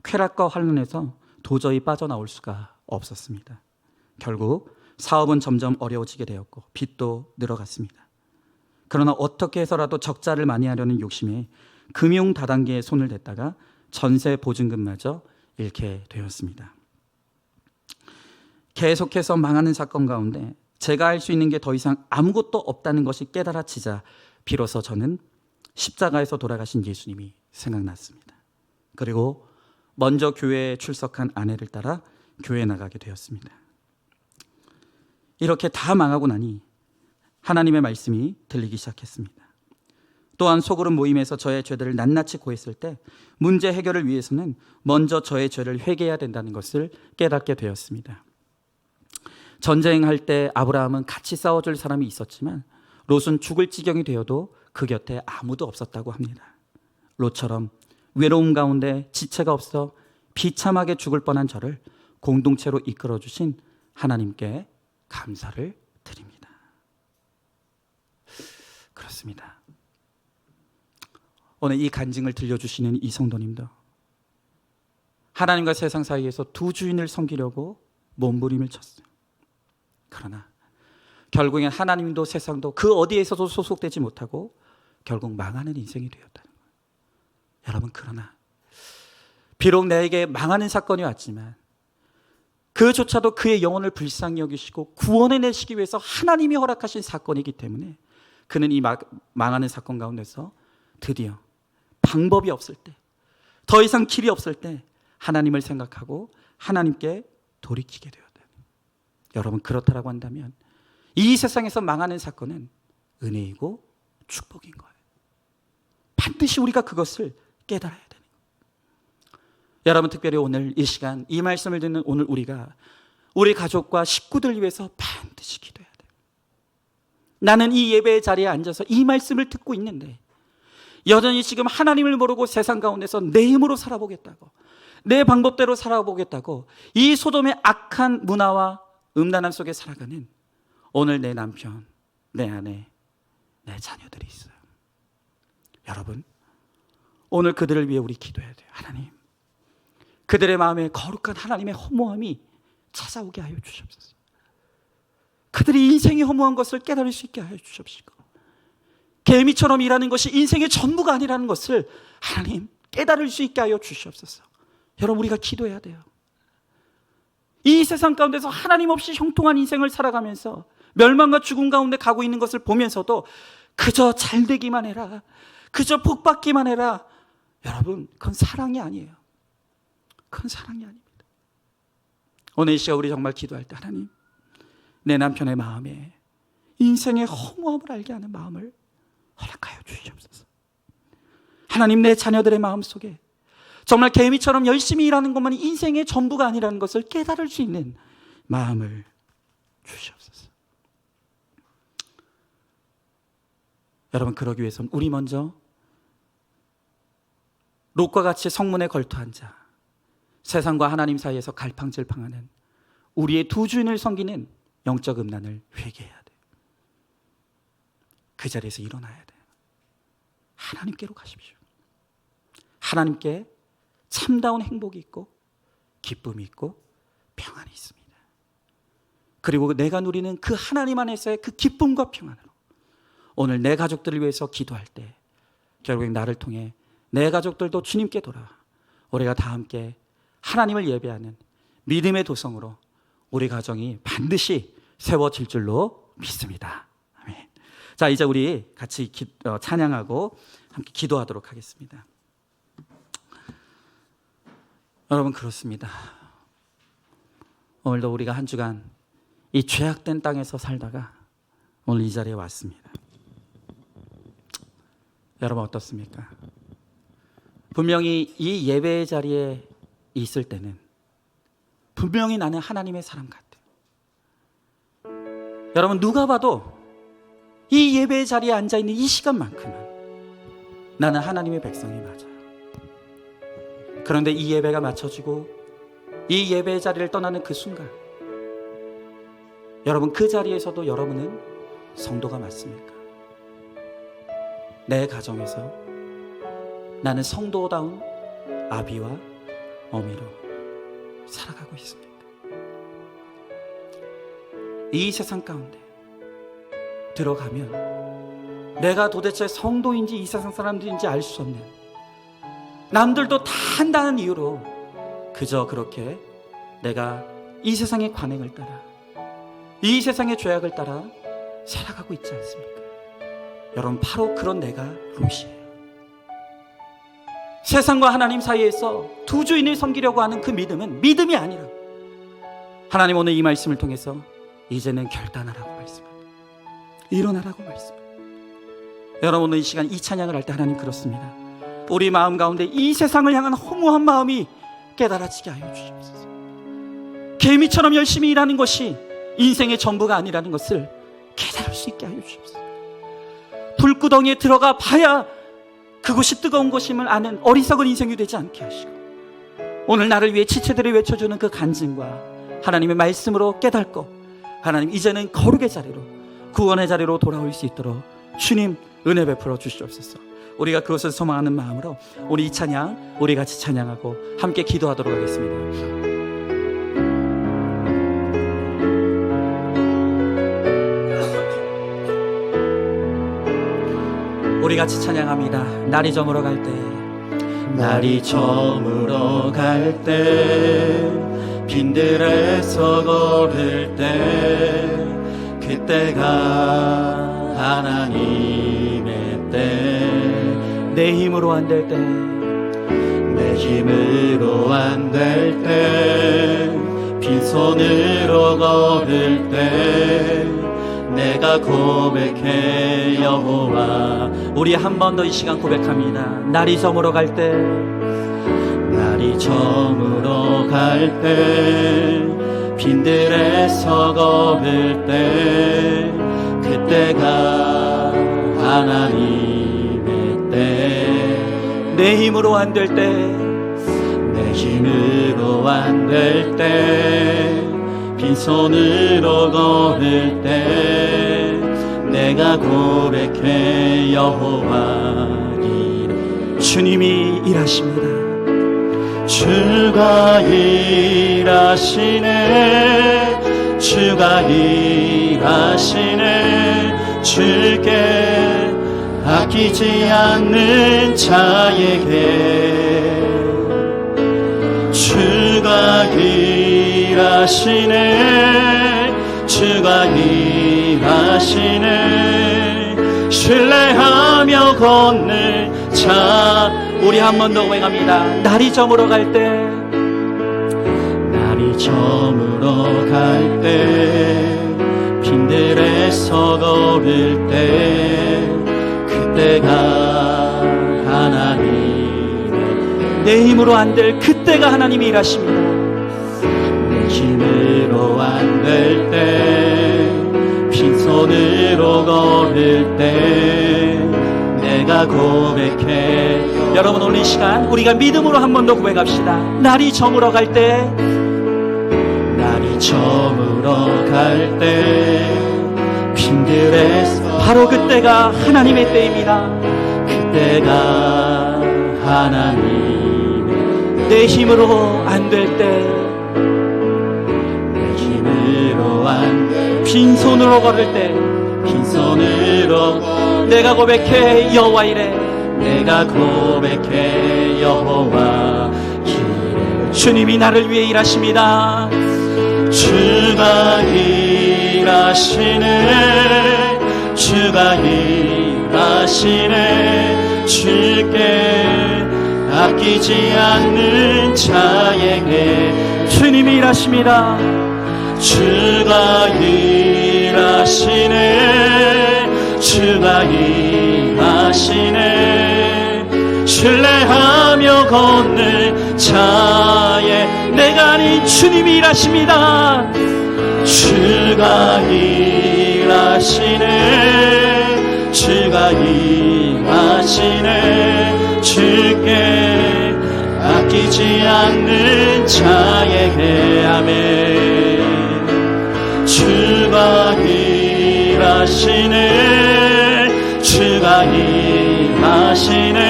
쾌락과 환란에서 도저히 빠져나올 수가 없었습니다. 결국 사업은 점점 어려워지게 되었고 빚도 늘어갔습니다. 그러나 어떻게 해서라도 적자를 많이 하려는 욕심에 금융 다단계에 손을 댔다가 전세 보증금마저 잃게 되었습니다. 계속해서 망하는 사건 가운데 제가 할 수 있는 게 더 이상 아무것도 없다는 것이 깨달아지자 비로소 저는 십자가에서 돌아가신 예수님이 생각났습니다. 그리고 먼저 교회에 출석한 아내를 따라 교회에 나가게 되었습니다. 이렇게 다 망하고 나니 하나님의 말씀이 들리기 시작했습니다. 또한 소그룹 모임에서 저의 죄들을 낱낱이 고했을 때 문제 해결을 위해서는 먼저 저의 죄를 회개해야 된다는 것을 깨닫게 되었습니다. 전쟁할 때 아브라함은 같이 싸워줄 사람이 있었지만 롯은 죽을 지경이 되어도 그 곁에 아무도 없었다고 합니다. 롯처럼 외로움 가운데 지체가 없어 비참하게 죽을 뻔한 저를 공동체로 이끌어주신 하나님께 감사를 드립니다. 그렇습니다. 오늘 이 간증을 들려주시는 이 성도님도 하나님과 세상 사이에서 두 주인을 섬기려고 몸부림을 쳤어요. 그러나 결국엔 하나님도 세상도 그 어디에서도 소속되지 못하고 결국 망하는 인생이 되었다는 거예요. 여러분, 그러나 비록 내게 망하는 사건이 왔지만 그조차도 그의 영혼을 불쌍히 여기시고 구원해내시기 위해서 하나님이 허락하신 사건이기 때문에 그는 이 망하는 사건 가운데서 드디어 방법이 없을 때, 더 이상 길이 없을 때 하나님을 생각하고 하나님께 돌이키게 되어야 돼요. 여러분, 그렇다라고 한다면 이 세상에서 망하는 사건은 은혜이고 축복인 거예요. 반드시 우리가 그것을 깨달아야 되는 거예요. 여러분, 특별히 오늘 이 시간 이 말씀을 듣는 오늘 우리가 우리 가족과 식구들 위해서 반드시 기도해야 돼요. 나는 이 예배의 자리에 앉아서 이 말씀을 듣고 있는데 여전히 지금 하나님을 모르고 세상 가운데서 내 힘으로 살아보겠다고, 내 방법대로 살아보겠다고 이 소돔의 악한 문화와 음란함 속에 살아가는 오늘 내 남편, 내 아내, 내 자녀들이 있어요. 여러분, 오늘 그들을 위해 우리 기도해야 돼요. 하나님, 그들의 마음에 거룩한 하나님의 허무함이 찾아오게 하여 주시옵소서. 그들이 인생이 허무한 것을 깨달을 수 있게 하여 주시옵시고, 개미처럼 일하는 것이 인생의 전부가 아니라는 것을 하나님 깨달을 수 있게 하여 주시옵소서. 여러분, 우리가 기도해야 돼요. 이 세상 가운데서 하나님 없이 형통한 인생을 살아가면서 멸망과 죽음 가운데 가고 있는 것을 보면서도 그저 잘 되기만 해라, 그저 복 받기만 해라. 여러분, 그건 사랑이 아니에요. 그건 사랑이 아닙니다. 오늘 이 시간 우리 정말 기도할 때 하나님, 내 남편의 마음에 인생의 허무함을 알게 하는 마음을 허락하여 주시옵소서. 하나님, 내 자녀들의 마음속에 정말 개미처럼 열심히 일하는 것만이 인생의 전부가 아니라는 것을 깨달을 수 있는 마음을 주시옵소서. 여러분, 그러기 위해서는 우리 먼저 롯과 같이 성문에 걸터 앉아 세상과 하나님 사이에서 갈팡질팡하는 우리의 두 주인을 섬기는 영적 음란을 회개해야 돼요. 그 자리에서 일어나야 돼요. 하나님께로 가십시오. 하나님께 참다운 행복이 있고 기쁨이 있고 평안이 있습니다. 그리고 내가 누리는 그 하나님 안에서의 그 기쁨과 평안으로 오늘 내 가족들을 위해서 기도할 때 결국 나를 통해 내 가족들도 주님께 돌아와 우리가 다 함께 하나님을 예배하는 믿음의 도성으로 우리 가정이 반드시 세워질 줄로 믿습니다. 아멘. 자, 이제 우리 같이 찬양하고 함께 기도하도록 하겠습니다. 여러분, 그렇습니다. 오늘도 우리가 한 주간 이 죄악된 땅에서 살다가 오늘 이 자리에 왔습니다. 여러분, 어떻습니까? 분명히 이 예배의 자리에 있을 때는 분명히 나는 하나님의 사람 같아요. 여러분, 누가 봐도 이 예배의 자리에 앉아있는 이 시간만큼은 나는 하나님의 백성이 맞아요. 그런데 이 예배가 마쳐지고 이 예배의 자리를 떠나는 그 순간, 여러분, 그 자리에서도 여러분은 성도가 맞습니까? 내 가정에서 나는 성도다운 아비와 어미로 살아가고 있습니다. 이 세상 가운데 들어가면 내가 도대체 성도인지 이 세상 사람들인지 알 수 없는, 남들도 다 한다는 이유로 그저 그렇게 내가 이 세상의 관행을 따라, 이 세상의 죄악을 따라 살아가고 있지 않습니까? 여러분, 바로 그런 내가 롯이에요. 세상과 하나님 사이에서 두 주인을 섬기려고 하는 그 믿음은 믿음이 아니라, 하나님 오늘 이 말씀을 통해서 이제는 결단하라고 말씀합니다. 일어나라고 말씀합니다. 여러분, 오늘 이 시간 이 찬양을 할 때 하나님, 그렇습니다. 우리 마음 가운데 이 세상을 향한 허무한 마음이 깨달아지게 하여 주시옵소서. 개미처럼 열심히 일하는 것이 인생의 전부가 아니라는 것을 깨달을 수 있게 하여 주시옵소서. 불구덩이에 들어가 봐야 그곳이 뜨거운 것임을 아는 어리석은 인생이 되지 않게 하시고, 오늘 나를 위해 지체들을 외쳐주는 그 간증과 하나님의 말씀으로 깨닫고, 하나님 이제는 거룩의 자리로, 구원의 자리로 돌아올 수 있도록 주님 은혜 베풀어 주시옵소서. 우리가 그것을 소망하는 마음으로 우리 이 찬양 우리 같이 찬양하고 함께 기도하도록 하겠습니다. 우리 같이 찬양합니다. 날이 저물어 갈 때, 날이 저물어 갈 때, 빈들에서 걸을 때, 그때가 하나님의 때, 내 힘으로 안 될 때, 내 힘으로 안 될 때, 빈손으로 걸을 때, 내가 고백해 여호와. 우리 한 번 더 이 시간 고백합니다. 날이 저물어 갈 때, 날이 저물어 갈 때, 빈들에서 걸을 때, 그때가 하나님의 때. 내 힘으로 안 될 때, 내 힘으로 안 될 때, 빈손으로 걸을 때, 내가 고백해 여호와 이름. 주님이 일하십니다. 주가 일하시네, 주가 일하시네, 주께 아끼지 않는 자에게. 주가 일하시네, 주가 일하시네, 신뢰하며 걷는 자. 우리 한 번 더 고백합니다. 날이 저물어 갈 때, 날이 저물어 갈 때, 빈들에서 걸을 때, 그때가 하나님의. 내 힘으로 안 될 그때가 하나님이 일하십니다. 내 힘으로 안 될 때, 빈손으로 걸을 때, 내가 고백해. 여러분, 오늘 이 시간 우리가 믿음으로 한 번 더 고백합시다. 날이 저물어 갈 때, 날이 저물어 갈 때, 빈들에서 바로 그때가 하나님의 때입니다. 그때가 하나님의. 내 힘으로 안 될 때, 내 힘으로 안 될, 빈손으로 걸을 때, 빈손으로 내가 고백해 여호와 이래. 내가 고백해 여호와 이래. 주님이 나를 위해 일하십니다. 주가 일하시네, 주가 일하시네, 주께 아끼지 않는 자에게. 주님이 일하십니다. 주가 일하시네, 주가 일하시네, 신뢰하며 걷는 자의. 내가 아닌 주님이 일하십니다. 주가 일하시네, 주가 일하시네, 주께 아끼지 않는 자에게. 아멘. 주가 일하시네, 주가 일하시네,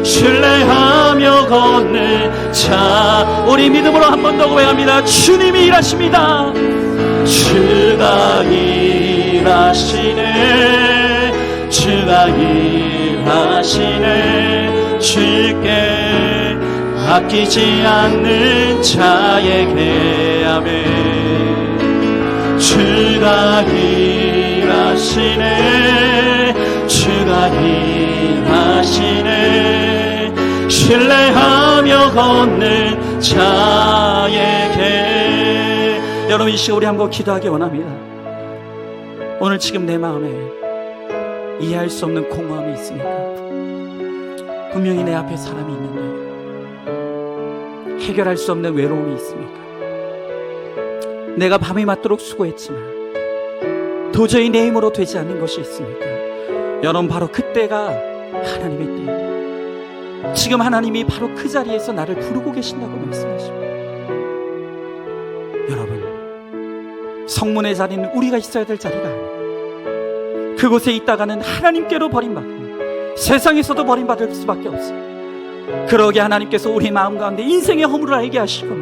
신뢰하며 걷는 자. 우리 믿음으로 한 번 더 고백합니다. 주님이 일하십니다. 주가 일하시네, 주가 일하시네, 주께 아끼지 않는 자에게. 아멘. 주가 일하시네, 주가 일하시네, 신뢰하며 걷는 자에게. 여러분, 이 시간 우리 한번 기도하기 원합니다. 오늘 지금 내 마음에 이해할 수 없는 공허함이 있습니까? 분명히 내 앞에 사람이 있는데 해결할 수 없는 외로움이 있습니까? 내가 밤이 맞도록 수고했지만 도저히 내 힘으로 되지 않는 것이 있습니까? 여러분, 바로 그때가 하나님의 때입니다. 지금 하나님이 바로 그 자리에서 나를 부르고 계신다고 말씀하십니다. 여러분, 성문의 자리는 우리가 있어야 될 자리가 아니에요. 그곳에 있다가는 하나님께로 버림받고 세상에서도 버림받을 수밖에 없어요. 그러게 하나님께서 우리 마음 가운데 인생의 허물을 알게 하시고,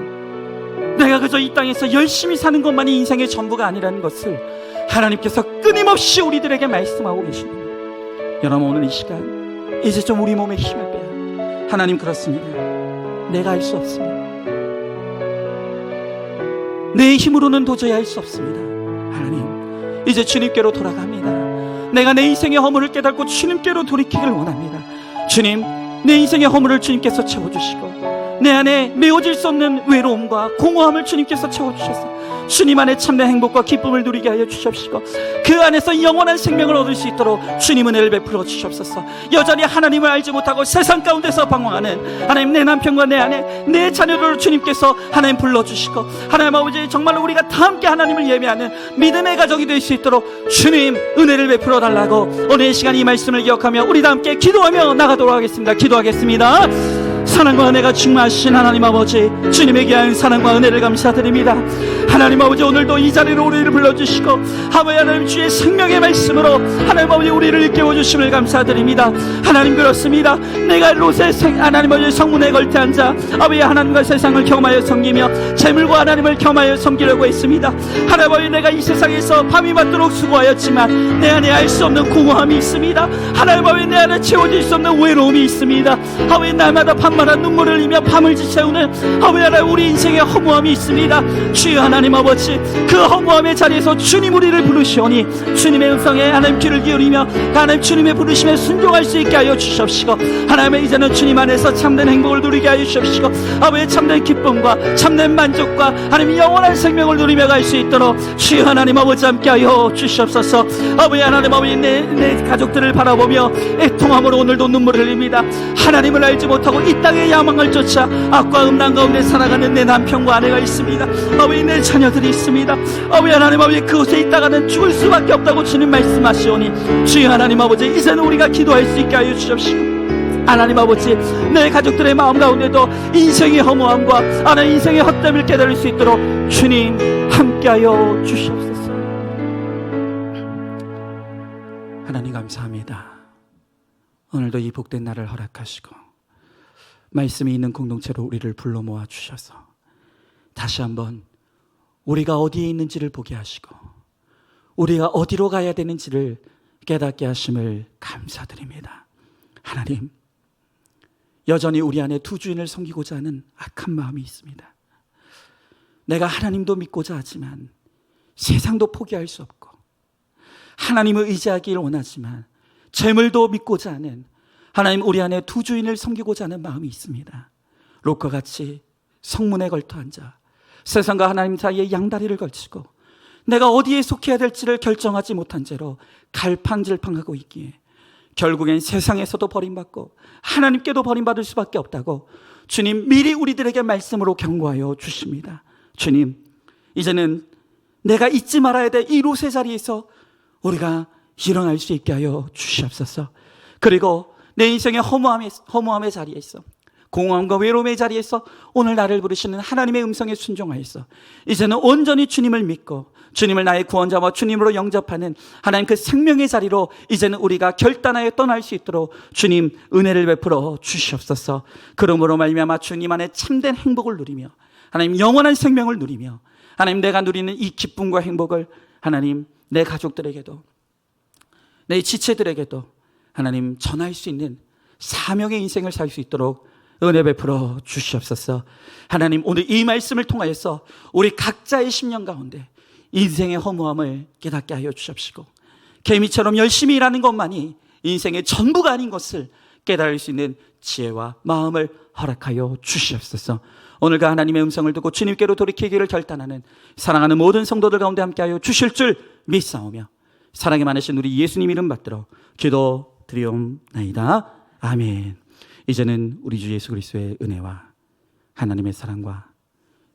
내가 그저 이 땅에서 열심히 사는 것만이 인생의 전부가 아니라는 것을 하나님께서 끊임없이 우리들에게 말씀하고 계십니다. 여러분, 오늘 이 시간 이제 좀 우리 몸에 힘을 빼요. 하나님, 그렇습니다. 내가 할 수 없습니다. 내 힘으로는 도저히 할 수 없습니다. 하나님, 이제 주님께로 돌아갑니다. 내가 내 인생의 허물을 깨닫고 주님께로 돌이키기를 원합니다. 주님, 내 인생의 허물을 주님께서 채워주시고 내 안에 메워질 수 없는 외로움과 공허함을 주님께서 채워주셔서 주님 안에 참된 행복과 기쁨을 누리게 하여 주시옵시고 그 안에서 영원한 생명을 얻을 수 있도록 주님 은혜를 베풀어 주시옵소서. 여전히 하나님을 알지 못하고 세상 가운데서 방황하는 하나님, 내 남편과 내 아내, 내 자녀들을 주님께서 하나님 불러주시고 하나님 아버지, 정말로 우리가 다 함께 하나님을 예배하는 믿음의 가정이 될 수 있도록 주님 은혜를 베풀어 달라고 오늘 이 시간 이 말씀을 기억하며 우리 다 함께 기도하며 나가도록 하겠습니다. 기도하겠습니다. 사랑과 은혜가 충만하신 하나님 아버지, 주님의 귀한 사랑과 은혜를 감사드립니다. 하나님 아버지, 오늘도 이 자리로 우리를 불러주시고 아버지 하나님 주의 생명의 말씀으로 하나님 아버지 우리를 일깨워 주심을 감사드립니다. 하나님, 그렇습니다. 내가 롯의 하나님 아버지 성문에 걸터 앉아 아버지 하나님과 세상을 겸하여 섬기며 재물과 하나님을 겸하여 섬기려고 했습니다. 하나님 아버지, 내가 이 세상에서 밤이 맞도록 수고하였지만 내 안에 알 수 없는 공허함이 있습니다. 하나님 아버지, 내 안에 채워질 수 없는 외로움이 있습니다. 아버지, 날마다 밤마다 눈물을 흘리며 밤을 지새우는 아버지 하나님 우리 인생의 허무함이 있습니다. 주여 하나님 아버지, 그 허무함의 자리에서 주님 우리를 부르시오니 주님의 음성에 하나님 귀를 기울이며 하나님 주님의 부르심에 순종할 수 있게 하여 주시옵시고 하나님, 이제는 주님 안에서 참된 행복을 누리게 하여 주시옵시고 아버지 참된 기쁨과 참된 만족과 하나님 영원한 생명을 누리며 갈 수 있도록 주여 하나님 아버지 함께 하여 주시옵소서. 아버지 하나님 아버지, 내 가족들을 바라보며 애통함으로 오늘도 눈물을 흘립니다. 하나님을 알지 못하고 이 땅의 야망을 쫓아 악과 음란 가운데 살아가는 내 남편과 아내가 있습니다. 아버지, 내 자녀들이 있습니다. 아버지 하나님 아버지, 그곳에 있다가는 죽을 수밖에 없다고 주님 말씀하시오니 주여 하나님 아버지, 이제는 우리가 기도할 수 있게 하여 주십시오. 하나님 아버지, 내 가족들의 마음 가운데도 인생의 허무함과 하나님 인생의 헛됨을 깨달을 수 있도록 주님 함께하여 주시옵소서. 하나님 감사합니다. 오늘도 이 복된 날을 허락하시고 말씀이 있는 공동체로 우리를 불러 모아 주셔서 다시 한번 우리가 어디에 있는지를 보게 하시고 우리가 어디로 가야 되는지를 깨닫게 하심을 감사드립니다. 하나님, 여전히 우리 안에 두 주인을 섬기고자 하는 악한 마음이 있습니다. 내가 하나님도 믿고자 하지만 세상도 포기할 수 없고 하나님을 의지하기를 원하지만 재물도 믿고자 하는 하나님, 우리 안에 두 주인을 섬기고자 하는 마음이 있습니다. 롯과 같이 성문에 걸터 앉아 세상과 하나님 사이에 양다리를 걸치고 내가 어디에 속해야 될지를 결정하지 못한 채로 갈팡질팡하고 있기에 결국엔 세상에서도 버림받고 하나님께도 버림받을 수밖에 없다고 주님 미리 우리들에게 말씀으로 경고하여 주십니다. 주님, 이제는 내가 잊지 말아야 될 이 롯의 자리에서 우리가 일어날 수 있게 하여 주시옵소서. 그리고 내 인생의 허무함의 자리에서, 공허함과 외로움의 자리에서 오늘 나를 부르시는 하나님의 음성에 순종하여서 이제는 온전히 주님을 믿고 주님을 나의 구원자와 주님으로 영접하는 하나님 그 생명의 자리로 이제는 우리가 결단하여 떠날 수 있도록 주님 은혜를 베풀어 주시옵소서. 그러므로 말미암아 주님 안에 참된 행복을 누리며 하나님 영원한 생명을 누리며 하나님 내가 누리는 이 기쁨과 행복을 하나님 내 가족들에게도 내 지체들에게도 하나님 전할 수 있는 사명의 인생을 살 수 있도록 은혜 베풀어 주시옵소서. 하나님, 오늘 이 말씀을 통하여서 우리 각자의 심령 가운데 인생의 허무함을 깨닫게 하여 주십시고 개미처럼 열심히 일하는 것만이 인생의 전부가 아닌 것을 깨달을 수 있는 지혜와 마음을 허락하여 주시옵소서. 오늘과 하나님의 음성을 듣고 주님께로 돌이키기를 결단하는 사랑하는 모든 성도들 가운데 함께하여 주실 줄 믿사오며 사랑이 많으신 우리 예수님 이름 받들어 기도 드리옵나이다. 아멘. 이제는 우리 주 예수 그리스도의 은혜와 하나님의 사랑과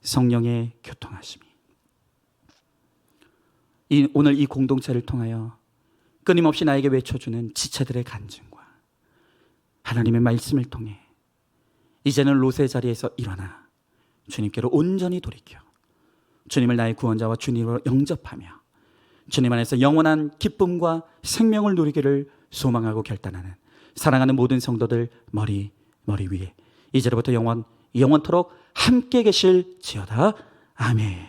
성령의 교통하심이 오늘 이 공동체를 통하여 끊임없이 나에게 외쳐주는 지체들의 간증과 하나님의 말씀을 통해 이제는 롯의 자리에서 일어나 주님께로 온전히 돌이켜 주님을 나의 구원자와 주님으로 영접하며 주님 안에서 영원한 기쁨과 생명을 누리기를 소망하고 결단하는 사랑하는 모든 성도들 머리 위에 이제로부터 영원토록 함께 계실지어다. 아멘.